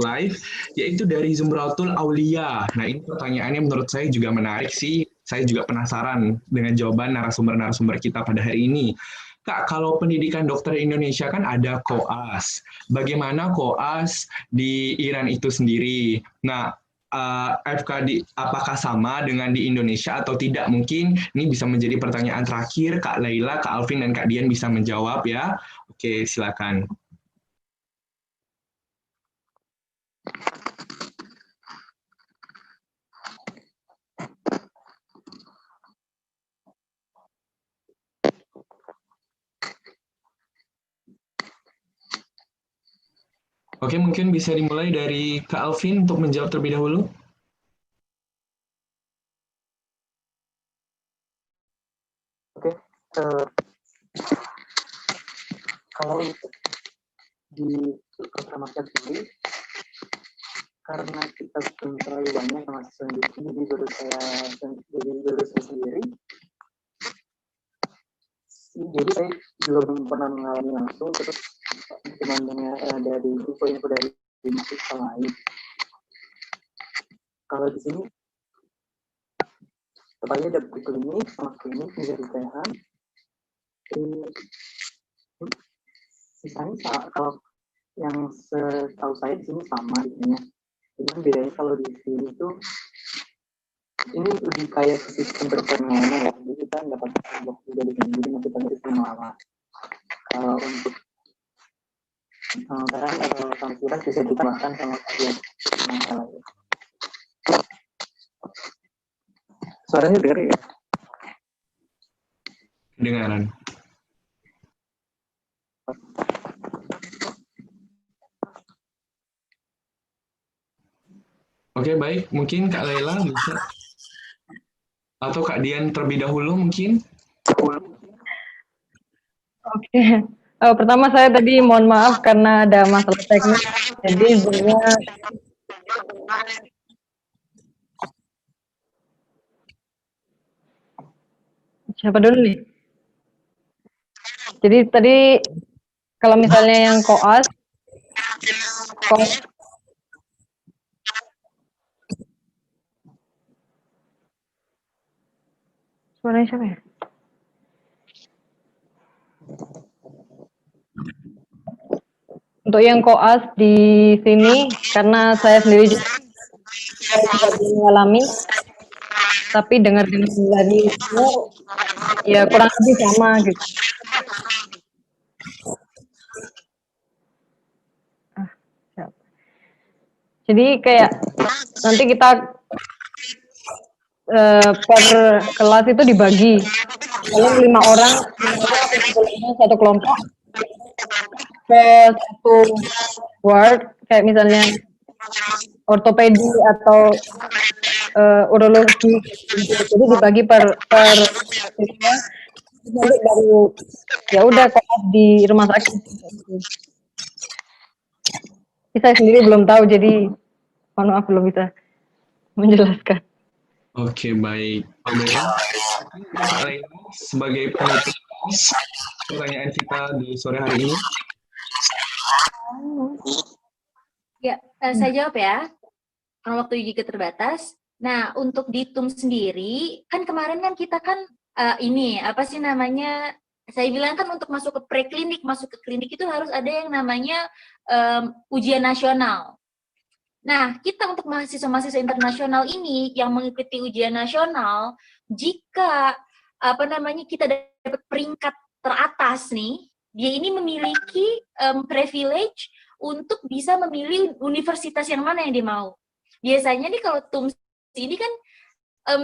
Live, yaitu dari Zumratul Aulia. Nah, ini pertanyaannya menurut saya juga menarik sih. Saya juga penasaran dengan jawaban narasumber kita pada hari ini. Kak, kalau pendidikan dokter Indonesia kan ada koas. Bagaimana koas di Iran itu sendiri? Nah, FKD apakah sama dengan di Indonesia atau tidak? Mungkin ini bisa menjadi pertanyaan terakhir. Kak Laila, Kak Alvin, dan Kak Dian bisa menjawab ya. Oke, silakan. Oke, mungkin bisa dimulai dari Kak Alvin untuk menjawab terlebih dahulu. Oke, kalau untuk di Ramadhan sendiri, karena kita belum terlalu banyak mahasiswa di sini, jadi baru saya sendiri. Jadi saya belum pernah mengalami langsung, terus cuma dengar dari info dari mahasiswa lain. Kalau di sini tepatnya ada klinik sama klinik menjadi Teheran. Sisanya kalau yang setahu saya di sini sama intinya. Cuman bedanya kalau di sini tuh ini lebih kayak sistem perekonomiannya ya. Jadi kita dapat blok juga di sini, jadi kita dari lama. Kalau untuk anggaran atau tampilan bisa ditambahkan sama kalian. Suaranya dengar ya? Kedengaran. Oke, baik. Mungkin Kak Laila bisa. Atau Kak Dian terlebih dahulu mungkin. Oke. Pertama saya tadi mohon maaf karena ada masalah teknis. Jadi Zoom-nya siapa dulu nih? Jadi tadi kalau misalnya yang koas suaranya siapa ya? Untuk yang koas di sini, karena saya sendiri juga belum mengalami, tapi dengar dari itu, ya kurang lebih sama gitu. Jadi kayak nanti kita per kelas itu dibagi, kalau 5 orang satu kelompok ke satu ward, kayak misalnya ortopedi atau urologi, jadi dibagi per nanti baru ya udah koas di rumah sakit. Saya sendiri belum tahu, jadi mohon maaf belum bisa menjelaskan. Oke, baik. Kak Laila, sebagai penutup pertanyaan kita di sore hari ini. Ya, saya jawab ya. Karena waktu juga terbatas. Nah, untuk di TUM sendiri, kan kemarin kan kita kan ini, apa sih namanya, saya bilang kan untuk masuk ke preklinik, masuk ke klinik itu harus ada yang namanya ujian nasional. Nah, kita untuk mahasiswa-mahasiswa internasional ini yang mengikuti ujian nasional, jika apa namanya kita dapat peringkat teratas nih, dia ini memiliki privilege untuk bisa memilih universitas yang mana yang dia mau. Biasanya nih kalau TUM ini kan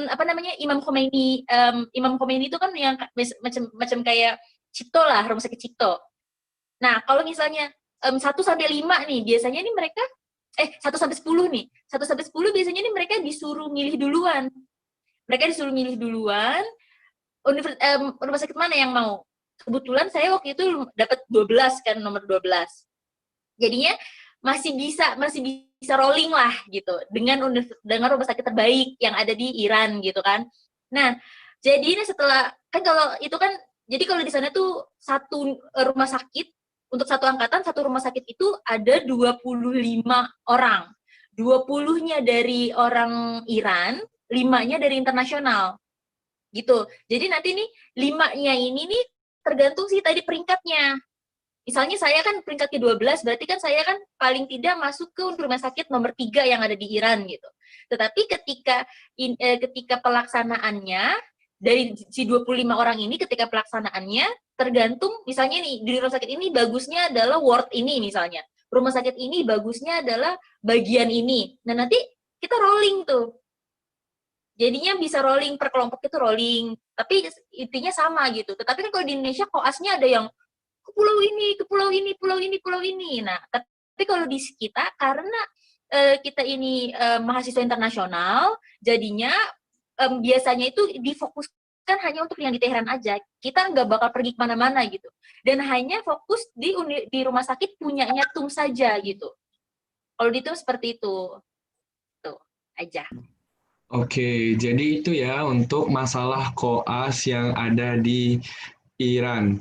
apa namanya Imam Khomeini itu kan yang macam kayak Cipto lah, rumah sakit Cipto. Nah, kalau misalnya 1 sampai 5 nih, biasanya nih mereka 1 sampai 10 nih. 1 sampai 10 biasanya nih mereka disuruh milih duluan. Mereka disuruh milih duluan rumah sakit mana yang mau. Kebetulan saya waktu itu dapat 12 kan, nomor 12. Jadinya masih bisa rolling lah gitu dengan rumah sakit terbaik yang ada di Iran gitu kan. Nah, jadi ini setelah kan kalau itu kan jadi kalau di sana tuh satu rumah sakit untuk satu angkatan, satu rumah sakit itu ada 25 orang. 20-nya dari orang Iran, 5-nya dari internasional. Gitu. Jadi nanti nih 5-nya ini nih tergantung sih tadi peringkatnya. Misalnya saya kan peringkat ke-12, berarti kan saya kan paling tidak masuk ke rumah sakit nomor 3 yang ada di Iran gitu. Tetapi ketika pelaksanaannya dari si 25 orang ini ketika pelaksanaannya tergantung misalnya nih di rumah sakit ini bagusnya adalah ward ini misalnya. Rumah sakit ini bagusnya adalah bagian ini. Nah, nanti kita rolling tuh. Jadinya bisa rolling per kelompok itu rolling, tapi intinya sama gitu. Tetapi kan kalau di Indonesia koasnya ada yang ke pulau ini, ke pulau ini, pulau ini, pulau ini. Nah, tapi kalau di kita karena kita ini mahasiswa internasional, jadinya biasanya itu difokuskan hanya untuk yang di Teheran aja. Kita nggak bakal pergi kemana-mana gitu. Dan hanya fokus di rumah sakit punyanya TUM saja gitu. Kalau di TUM seperti itu. Tuh, aja. Oke, jadi itu ya untuk masalah koas yang ada di Iran.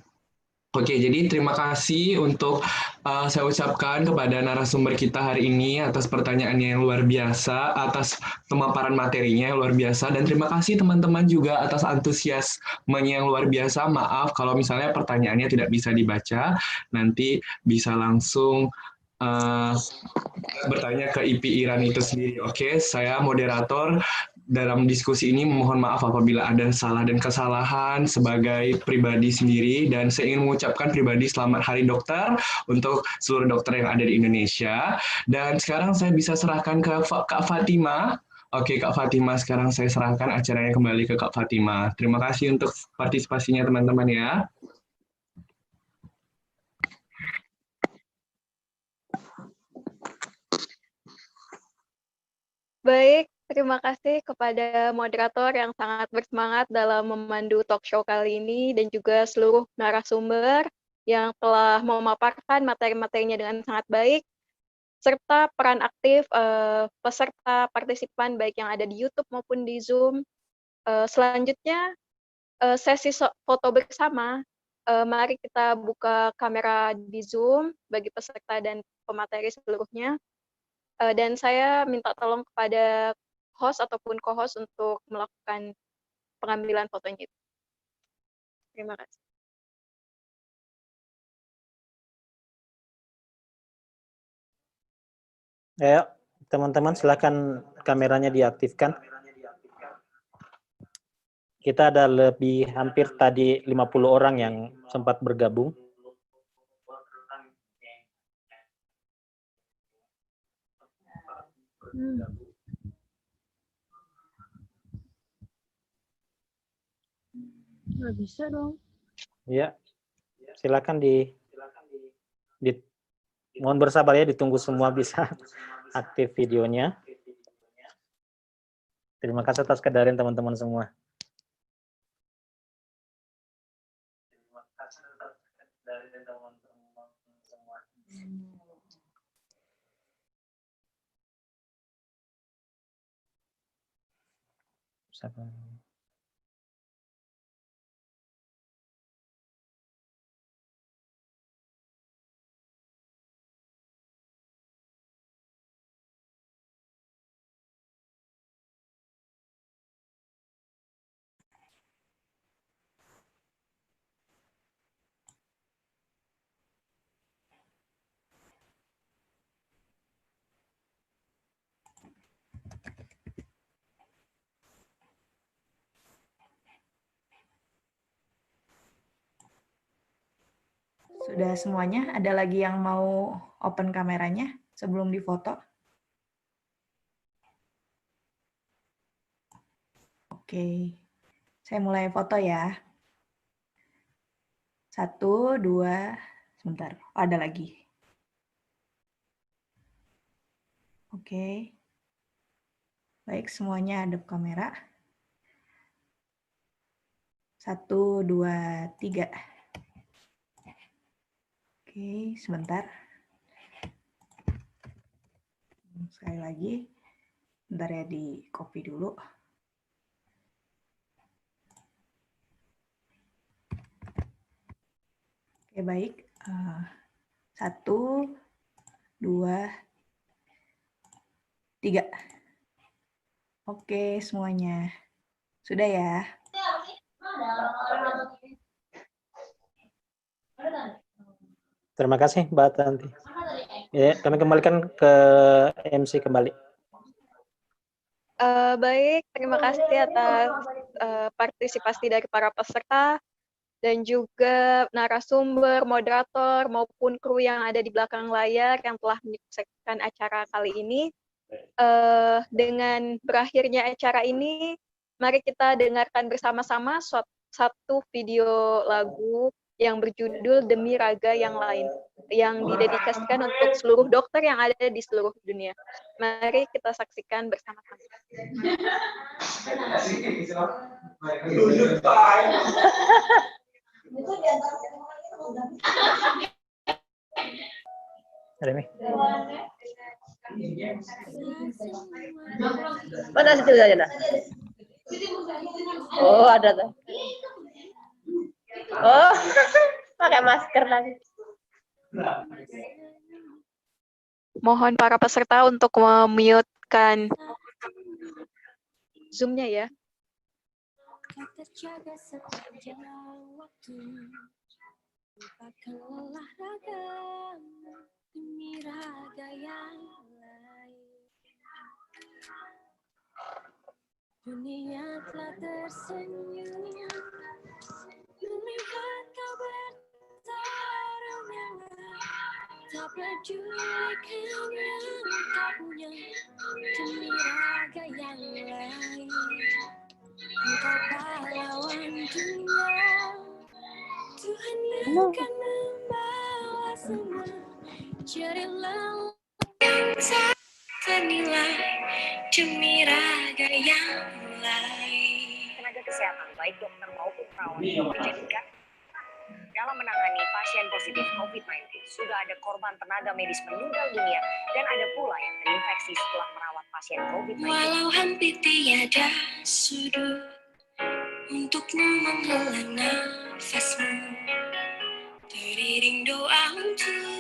Oke, jadi terima kasih untuk saya ucapkan kepada narasumber kita hari ini atas pertanyaannya yang luar biasa, atas pemaparan materinya yang luar biasa, dan terima kasih teman-teman juga atas antusiasmenya yang luar biasa. Maaf kalau misalnya pertanyaannya tidak bisa dibaca, nanti bisa langsung bertanya ke IP Iran itu sendiri. Oke, saya moderator dalam diskusi ini memohon maaf apabila ada salah dan kesalahan sebagai pribadi sendiri, dan saya ingin mengucapkan pribadi selamat Hari Dokter untuk seluruh dokter yang ada di Indonesia. Dan sekarang saya bisa serahkan ke Kak Fatima. Oke, Kak Fatima, sekarang saya serahkan acaranya kembali ke Kak Fatima. Terima kasih untuk partisipasinya teman-teman ya. Baik, terima kasih kepada moderator yang sangat bersemangat dalam memandu talk show kali ini dan juga seluruh narasumber yang telah memaparkan materi-materinya dengan sangat baik, serta peran aktif peserta partisipan baik yang ada di YouTube maupun di Zoom. Selanjutnya, sesi foto bersama. Mari kita buka kamera di Zoom bagi peserta dan pemateri seluruhnya. Dan saya minta tolong kepada host ataupun co-host untuk melakukan pengambilan fotonya itu. Terima kasih. Ayo, teman-teman silakan kameranya diaktifkan. Kita ada lebih hampir tadi 50 orang yang sempat bergabung. Nggak bisa dong. Ya, silakan mohon bersabar ya, ditunggu semua bisa aktif videonya. Terima kasih atas kedarin teman-teman semua. Sudah semuanya? Ada lagi yang mau open kameranya sebelum difoto? Oke, saya mulai foto ya. 1, 2, sebentar. Oh, ada lagi. Oke. Baik, semuanya hadap kamera. 1, 2, 3. Oke, sebentar. Sekali lagi. Bentar ya, di copy dulu. Oke, baik. 1, 2, 3. Oke, semuanya. Sudah ya? Terima kasih Mbak Tanti. Ya, kami kembalikan ke MC kembali. Baik, terima kasih atas partisipasi dari para peserta dan juga narasumber, moderator, maupun kru yang ada di belakang layar yang telah menyukseskan acara kali ini. Dengan berakhirnya acara ini, mari kita dengarkan bersama-sama satu video lagu yang berjudul Demi Raga Yang Lain, yang didedikasikan untuk seluruh dokter yang ada di seluruh dunia. Mari kita saksikan bersama-sama. Remi. Mana situ saja? Oh, ada tuh. Oh, pakai masker lagi. Mohon para peserta untuk memute-kan Zoom-nya ya. Lupakan lelah ragamu demi raga yang lain. Dunia telah tersenyum melihat kau bertarung yang tak pedulikan yang kau punya demi raga yang lain. Engkau pahlawan dunia, Tuhan yang akan membawa semua jerih lelah yang tak ternilai demi raga yang lain. Tenaga kesehatan baik dokter maupun perawat dijadikan dalam menangani pasien positif COVID-19. Sudah ada korban tenaga medis meninggal dunia dan ada pula yang terinfeksi setelah merawat pasien COVID-19. Walau hampir tiada sudut untukmu menghela nafasmu, teriring doa untuk